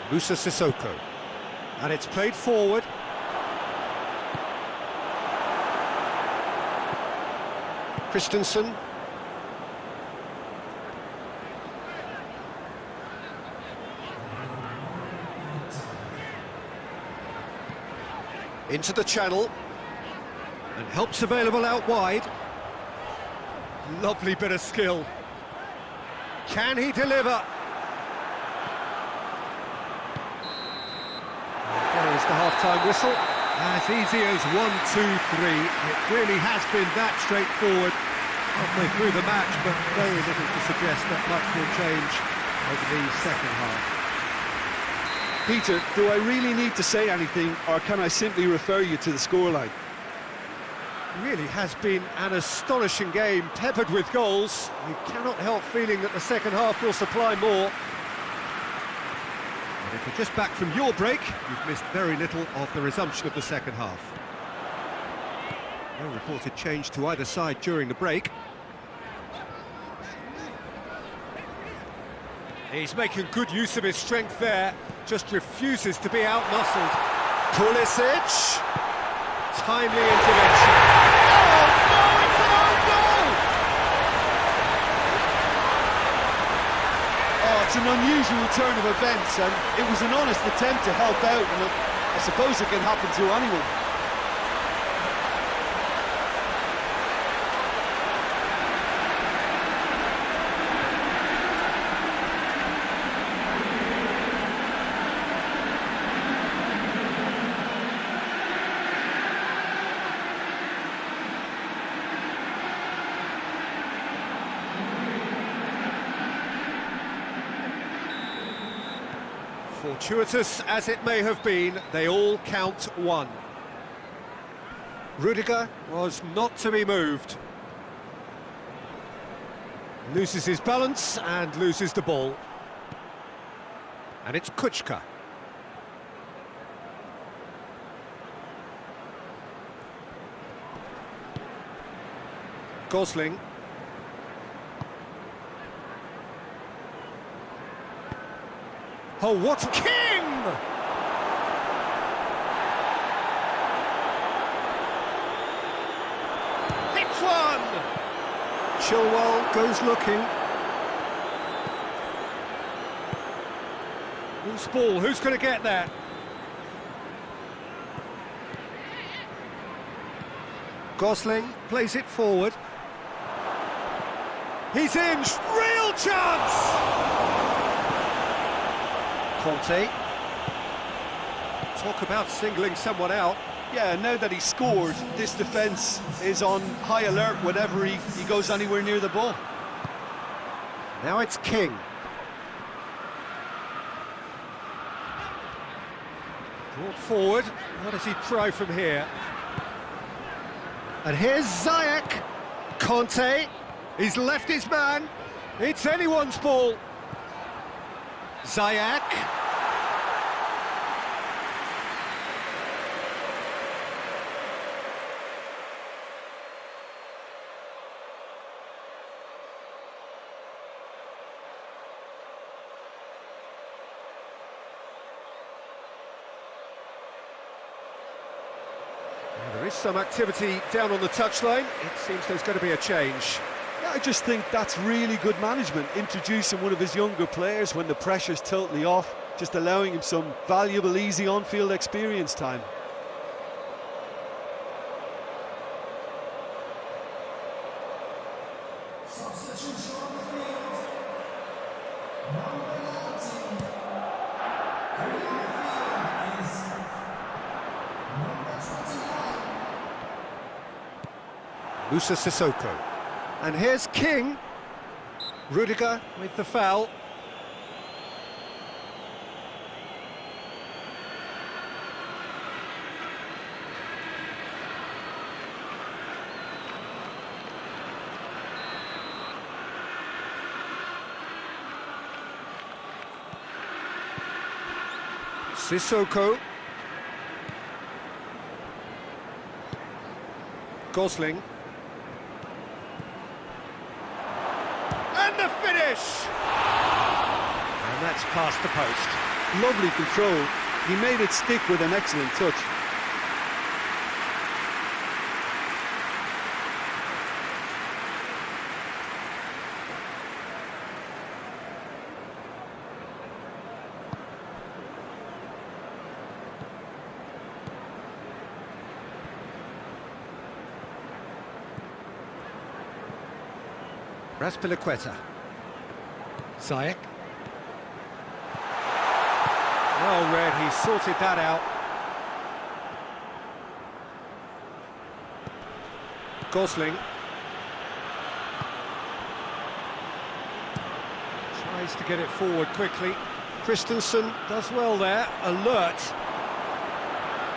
[SPEAKER 1] Musa Sissoko. And it's played forward. Christensen. Into the channel. And help's available out wide. Lovely bit of skill. Can he deliver? There is the half-time whistle. As easy as 1, 2, 3. It really has been that straightforward halfway through the match, but very little to suggest that much will change over the second half.
[SPEAKER 3] Peter, do I really need to say anything, or can I simply refer you to the scoreline?
[SPEAKER 1] It really has been an astonishing game, peppered with goals. You cannot help feeling that the second half will supply more. And if you're just back from your break, you've missed very little of the resumption of the second half. No reported change to either side during the break. He's making good use of his strength there, just refuses to be out-muscled. Pulisic, timely intervention. Oh no, it's an own goal!
[SPEAKER 3] Oh, it's an unusual turn of events, and it was an honest attempt to help out, and I suppose it can happen to anyone.
[SPEAKER 1] Fortuitous as it may have been, they all count one. Rudiger was not to be moved. Loses his balance and loses the ball. And it's Kuchka. Gosling. Oh, what King! Hits one! Chilwell goes looking. Loose ball, who's going to get that? Gosling plays it forward. He's in, real chance! Conte. Talk about singling someone out.
[SPEAKER 3] Yeah, now that he's scored, this defence is on high alert whenever he goes anywhere near the ball.
[SPEAKER 1] Now it's King. Brought forward. What does he try from here? And here's Ziyech. Conte. He's left his man. It's anyone's ball. Ziyech. There is some activity down on the touchline. It seems there's going to be a change.
[SPEAKER 3] Yeah, I just think that's really good management, introducing one of his younger players when the pressure's totally off, just allowing him some valuable, easy on-field experience time.
[SPEAKER 1] Musa Sissoko. And here's King. Rudiger with the foul. Sissoko. Gosling. And the finish! And that's past the post.
[SPEAKER 3] Lovely control. He made it stick with an excellent touch.
[SPEAKER 1] Raspilicueta. Ziyech. Well read, he sorted that out. Gosling. Tries to get it forward quickly. Christensen does well there, alert.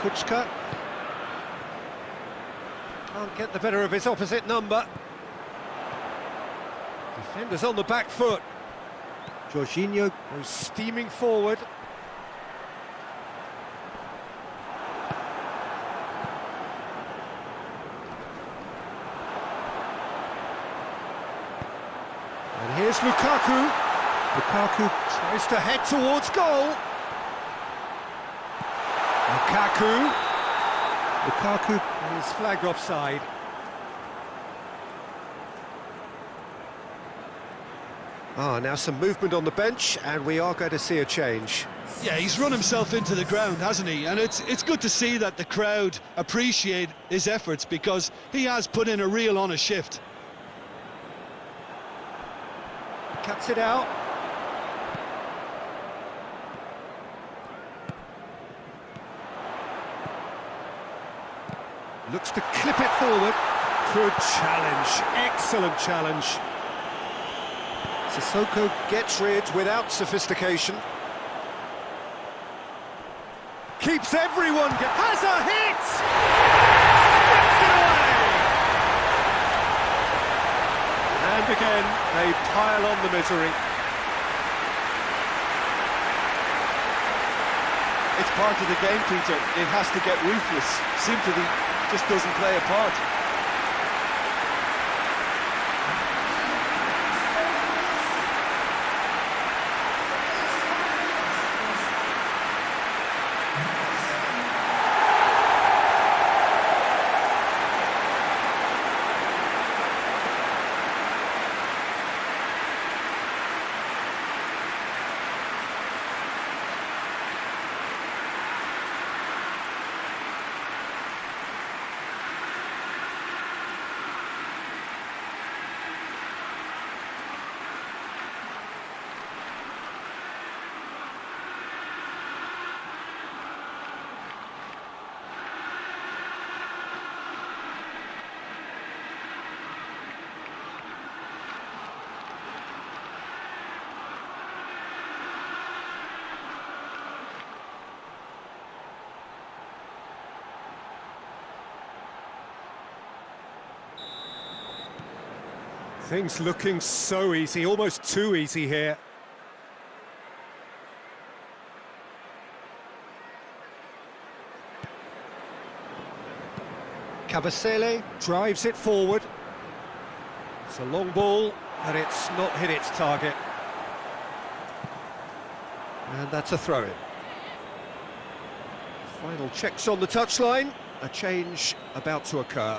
[SPEAKER 1] Kuchka. Can't get the better of his opposite number. Defenders on the back foot. Jorginho goes steaming forward. And here's Lukaku. Lukaku tries to head towards goal. Lukaku is flagged offside. Now some movement on the bench, and we are going to see a change.
[SPEAKER 3] Yeah, he's run himself into the ground, hasn't he? And it's good to see that the crowd appreciate his efforts, because he has put in a real honest shift.
[SPEAKER 1] Cuts it out. Looks to clip it forward. Good challenge, excellent challenge. Sissoko gets rid without sophistication. Keeps everyone... Has a hit! Strips it away! And again, they pile on the misery.
[SPEAKER 3] It's part of the game, Peter. It has to get ruthless. Sympathy just doesn't play a part.
[SPEAKER 1] Things looking so easy, almost too easy here. Cavasele drives it forward. It's a long ball, and it's not hit its target. And that's a throw-in. Final checks on the touchline. A change about to occur.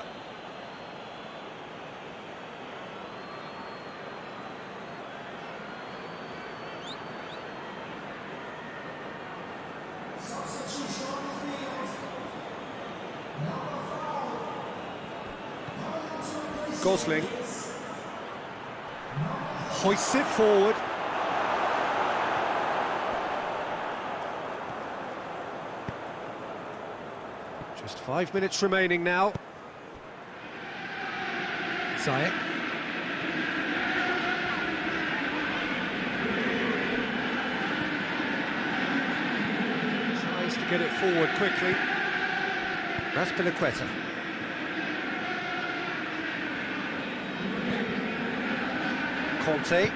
[SPEAKER 1] Gosling hoists it forward. Just 5 minutes remaining now. Ziyech. Tries to get it forward quickly. Raspinaqueta. Conte.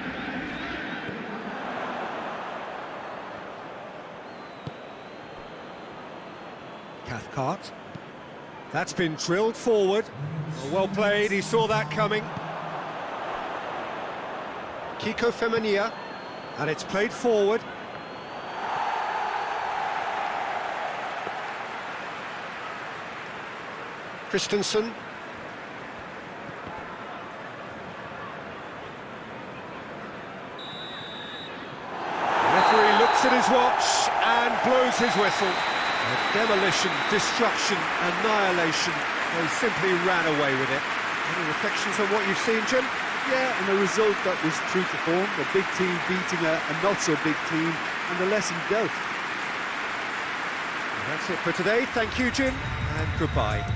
[SPEAKER 1] Cathcart. That's been drilled forward. Well played, he saw that coming. Kiko Femenia, and it's played forward. Christensen. At his watch and blows his whistle. Demolition, destruction, annihilation. They simply ran away with it. Any reflections on what you've seen, Jim?
[SPEAKER 3] Yeah, and a result that was true to form. A big team beating a not-so-big team, and the lesson dealt.
[SPEAKER 1] And that's it for today. Thank you, Jim, and goodbye.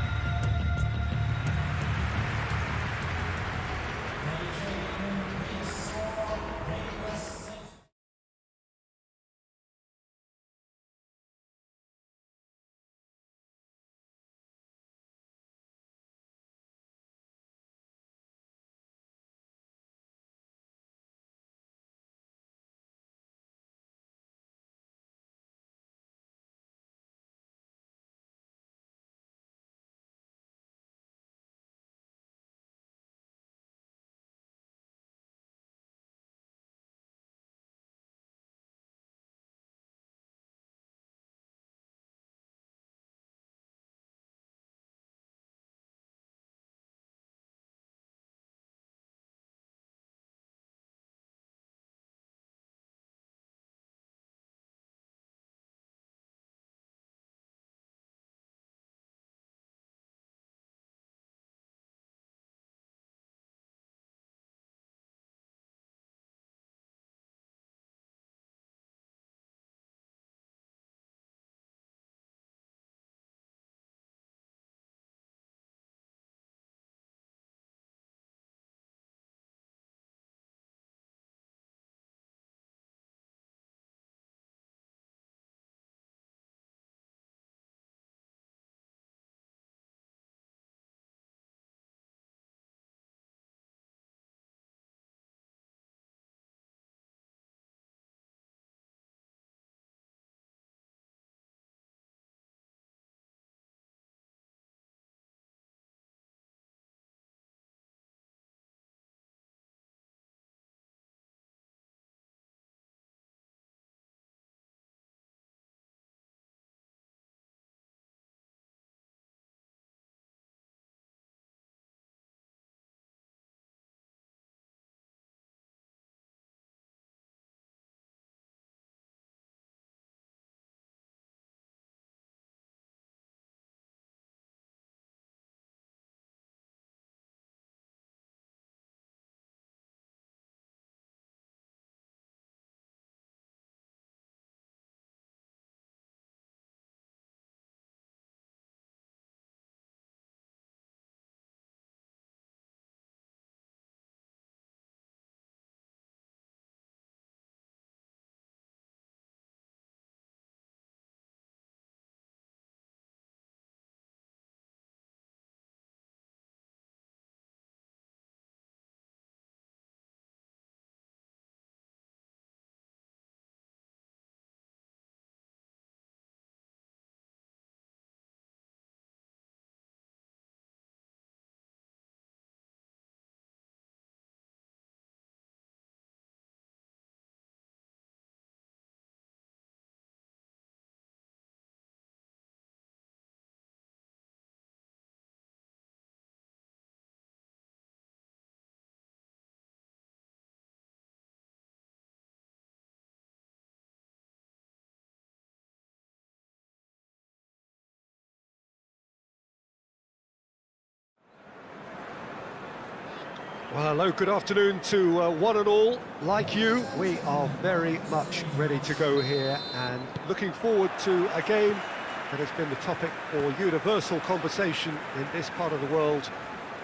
[SPEAKER 1] Well, hello, good afternoon to one and all. Like you, we are very much ready to go here and looking forward to a game that has been the topic for universal conversation in this part of the world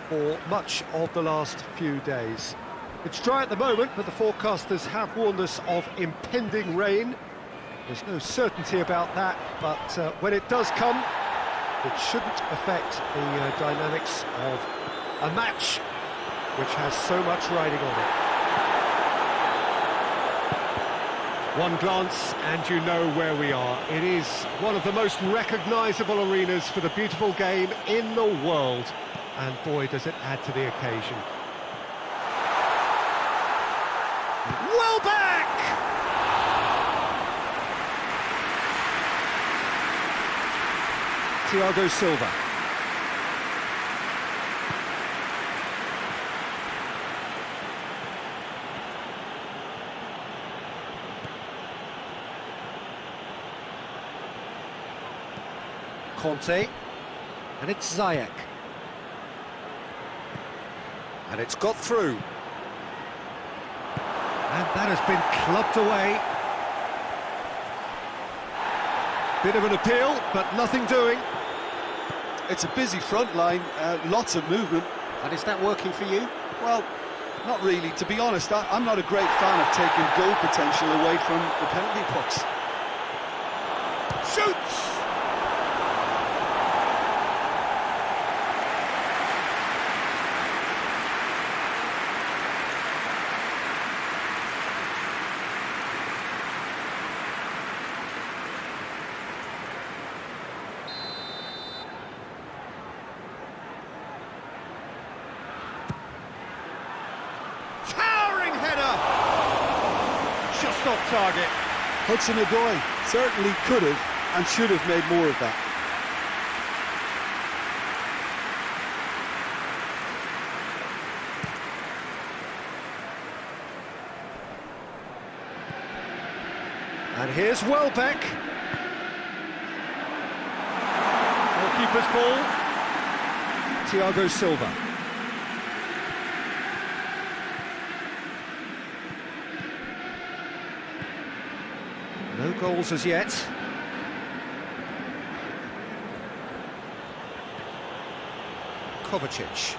[SPEAKER 1] for much of the last few days. It's dry at the moment, but the forecasters have warned us of impending rain. There's no certainty about that, but when it does come, it shouldn't affect the dynamics of a match which has so much riding on it. One glance and you know where we are. It is one of the most recognisable arenas for the beautiful game in the world. And boy, does it add to the occasion. Well back! Thiago Silva. Conte, and it's Ziyech. And it's got through. And that has been clubbed away. Bit of an appeal, but nothing doing.
[SPEAKER 3] It's a busy front line, lots of movement.
[SPEAKER 1] And is that working for you?
[SPEAKER 3] Well, not really. To be honest, I'm not a great fan of taking goal potential away from the penalty box.
[SPEAKER 1] Shoots! Towering header! Just off target.
[SPEAKER 3] Hudson-Odoi certainly could have and should have made more of that.
[SPEAKER 1] And here's Welbeck. Goalkeeper's ball. Thiago Silva. No goals as yet. Kovacic.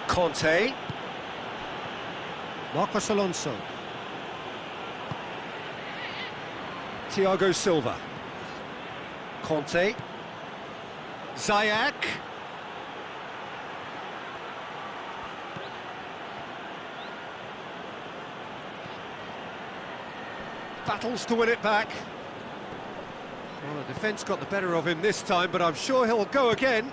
[SPEAKER 1] Conte. Marcos Alonso. Thiago Silva. Conte. Ziyech. Battles to win it back. Well, the defence got the better of him this time, but I'm sure he'll go again.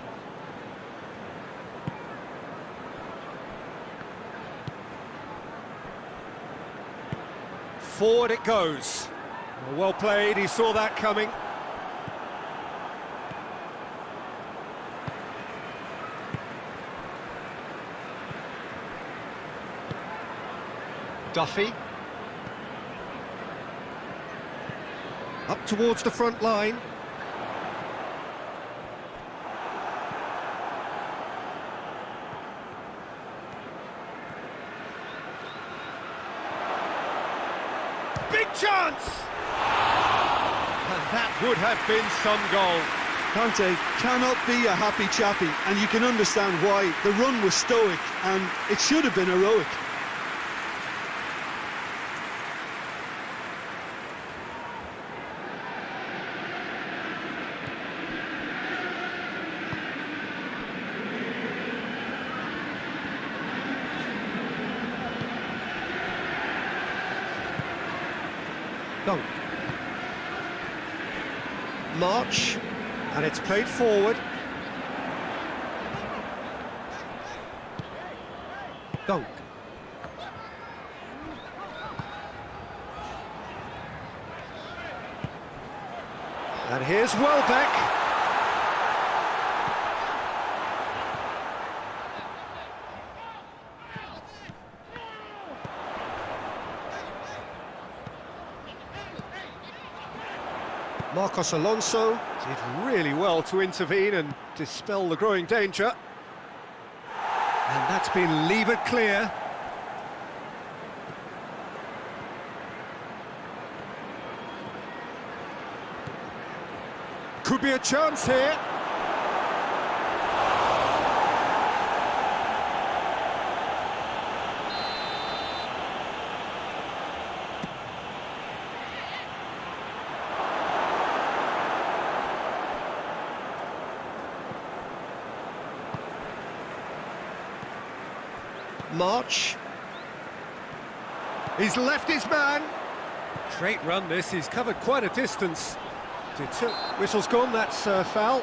[SPEAKER 1] Forward it goes. Well played, he saw that coming. Duffy. Up towards the front line. Big chance! And that would have been some goal.
[SPEAKER 3] Conte cannot be a happy chappy, and you can understand why. The run was stoic, and it should have been heroic.
[SPEAKER 1] Dunk. March, and it's played forward. Dunk. And here's Welbeck. Marcos Alonso did really well to intervene and dispel the growing danger. And that's been levered clear. Could be a chance here. March. He's left his man. Great run this, he's covered quite a distance. Whistle's gone, that's foul.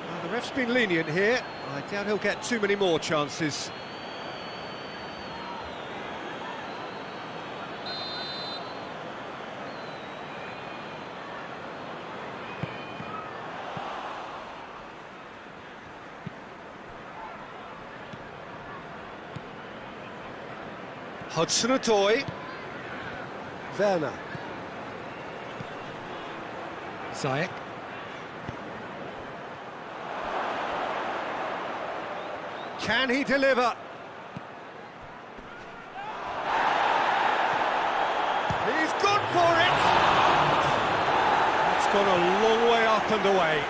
[SPEAKER 1] Well, the ref's been lenient here. I doubt he'll get too many more chances. Hudson-Odoi. Werner. Ziyech. Can he deliver? He's gone for it! It's gone a long way up and away.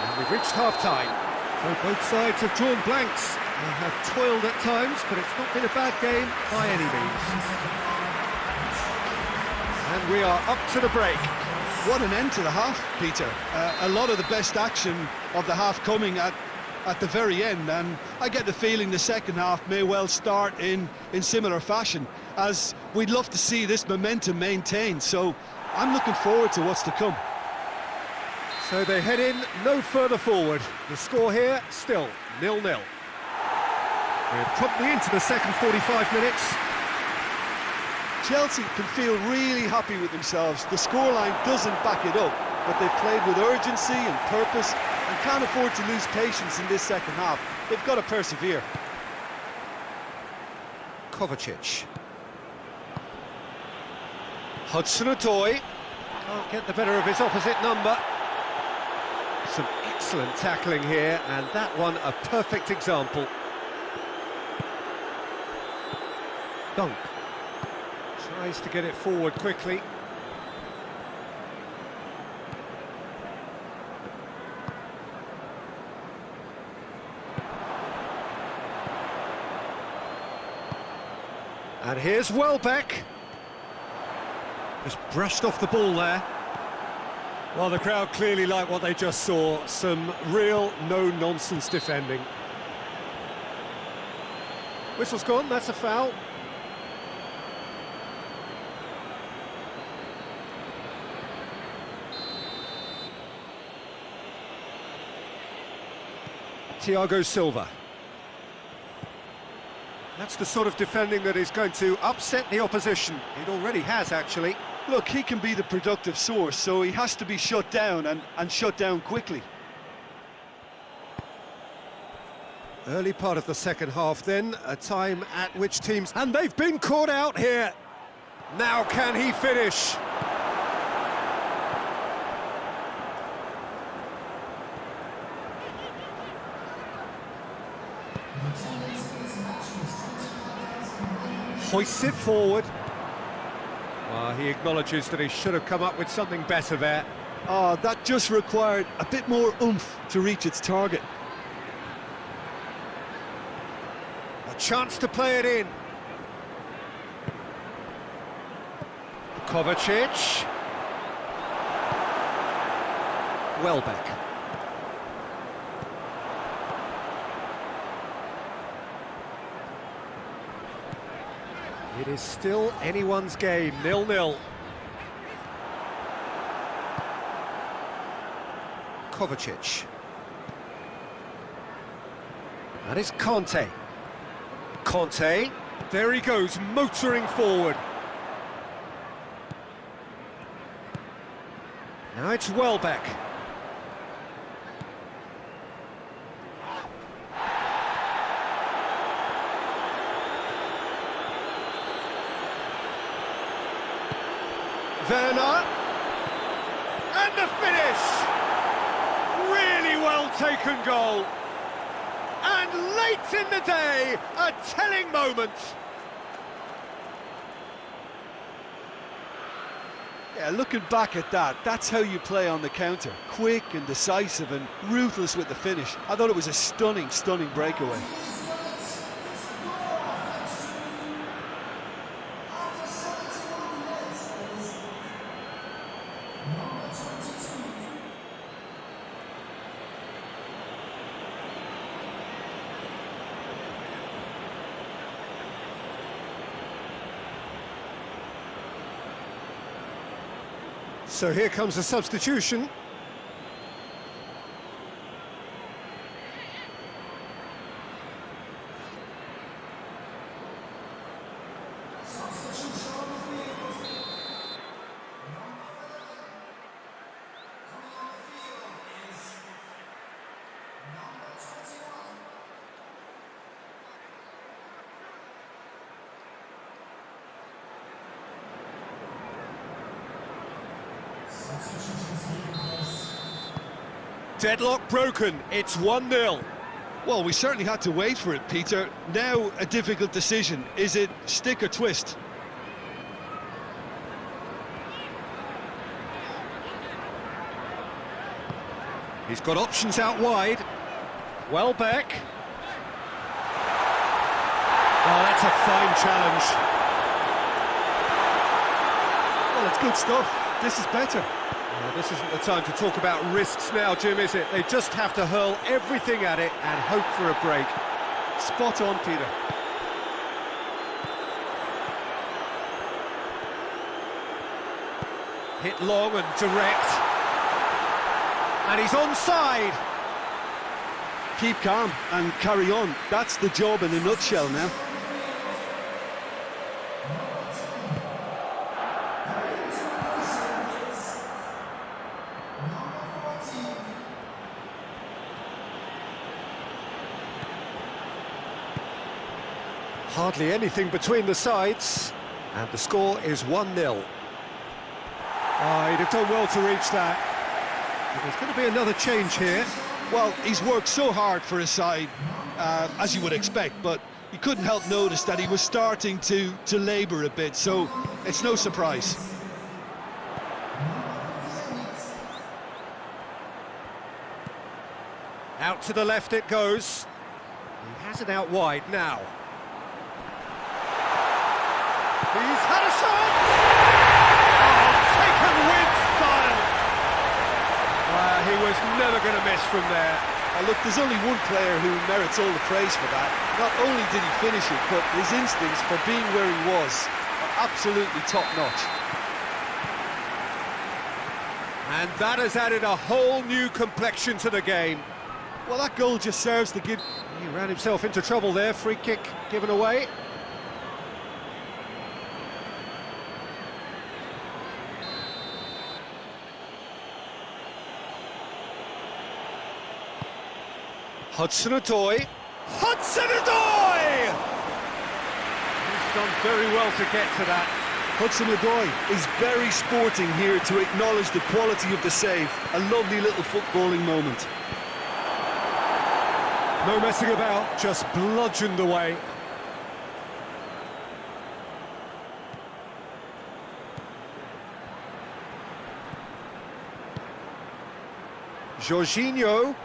[SPEAKER 1] And we've reached half-time. So both sides have drawn blanks. They have toiled at times, but it's not been a bad game by any means. And we are up to the break.
[SPEAKER 3] What an end to the half, Peter. A lot of the best action of the half coming at the very end, and I get the feeling the second half may well start in similar fashion, as we'd love to see this momentum maintained. So I'm looking forward to what's to come.
[SPEAKER 1] So they head in no further forward. The score here, still 0-0. We're promptly into the second 45 minutes.
[SPEAKER 3] Chelsea can feel really happy with themselves. The scoreline doesn't back it up, but they've played with urgency and purpose and can't afford to lose patience in this second half. They've got to persevere.
[SPEAKER 1] Kovacic. Hudson-Odoi. Can't get the better of his opposite number. Some excellent tackling here, and that one a perfect example. Dunk. Tries to get it forward quickly. And here's Welbeck. Just brushed off the ball there. Well, the crowd clearly like what they just saw. Some real no-nonsense defending. Whistle's gone, that's a foul. Thiago Silva. That's the sort of defending that is going to upset the opposition. It already has, actually.
[SPEAKER 3] Look, he can be the productive source, so he has to be shut down, and shut down quickly.
[SPEAKER 1] Early part of the second half then, a time at which teams... And they've been caught out here! Now can he finish? Hoists it forward. Well, he acknowledges that he should have come up with something better there.
[SPEAKER 3] Oh, that just required a bit more oomph to reach its target.
[SPEAKER 1] A chance to play it in. Kovacic. Welbeck. It is still anyone's game, 0-0. Kovacic. That is Conte. Conte, there he goes, motoring forward. Now it's Welbeck. Werner. And the finish! Really well taken goal. And late in the day, a telling moment.
[SPEAKER 3] Yeah, looking back at that, that's how you play on the counter. Quick and decisive and ruthless with the finish. I thought it was a stunning, stunning breakaway.
[SPEAKER 1] So here comes a substitution. Deadlock broken, it's 1-0.
[SPEAKER 2] Well, we certainly had to wait for it, Peter. Now a difficult decision. Is it stick or twist?
[SPEAKER 1] He's got options out wide. Welbeck. Oh, that's a fine challenge.
[SPEAKER 3] Well, it's good stuff. This is better.
[SPEAKER 1] Well, this isn't the time to talk about risks now, Jim, is it? They just have to hurl everything at it and hope for a break.
[SPEAKER 3] Spot on, Peter.
[SPEAKER 1] Hit long and direct. And he's onside.
[SPEAKER 3] Keep calm and carry on. That's the job in a nutshell now.
[SPEAKER 1] Hardly anything between the sides, and the score is 1-0. Oh, he'd have done well to reach that. But there's going to be another change here.
[SPEAKER 2] Well, he's worked so hard for his side, as you would expect, but you couldn't help notice that he was starting to labour a bit, so it's no surprise.
[SPEAKER 1] Out to the left it goes. He has it out wide now. He's had a shot! Oh, taken with style! He was never going to miss from there.
[SPEAKER 3] Look, there's only one player who merits all the praise for that. Not only did he finish it, but his instincts for being where he was are absolutely top-notch.
[SPEAKER 1] And that has added a whole new complexion to the game.
[SPEAKER 3] Well, that goal just serves to give...
[SPEAKER 1] He ran himself into trouble there, free kick given away. Hudson-Odoi. Hudson-Odoi! He's done very well to get to that.
[SPEAKER 3] Hudson-Odoi is very sporting here to acknowledge the quality of the save. A lovely little footballing moment.
[SPEAKER 1] No messing about, just bludgeoned away. Jorginho.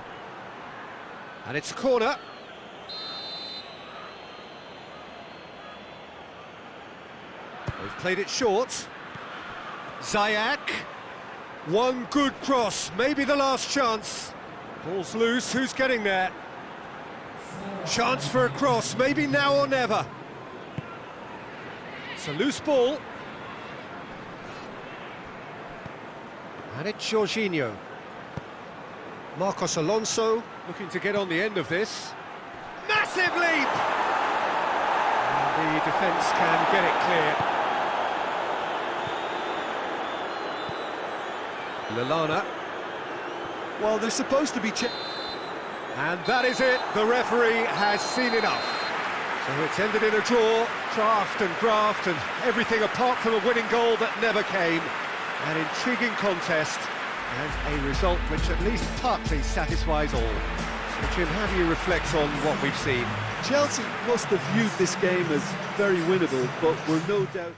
[SPEAKER 1] And it's a corner. They've played it short. Ziyech. One good cross, maybe the last chance. Ball's loose, who's getting there? Chance for a cross, maybe now or never. It's a loose ball. And it's Jorginho. Marcos Alonso looking to get on the end of this. Massive leap! And the defence can get it clear. Lallana.
[SPEAKER 3] Well, they're supposed to be...
[SPEAKER 1] And that is it, the referee has seen enough. So it's ended in a draw, draft and graft and everything apart from a winning goal that never came. An intriguing contest, and a result which at least partly satisfies all. So, Jim, how do you reflect on what we've seen?
[SPEAKER 3] Chelsea must have viewed this game as very winnable, but were no doubt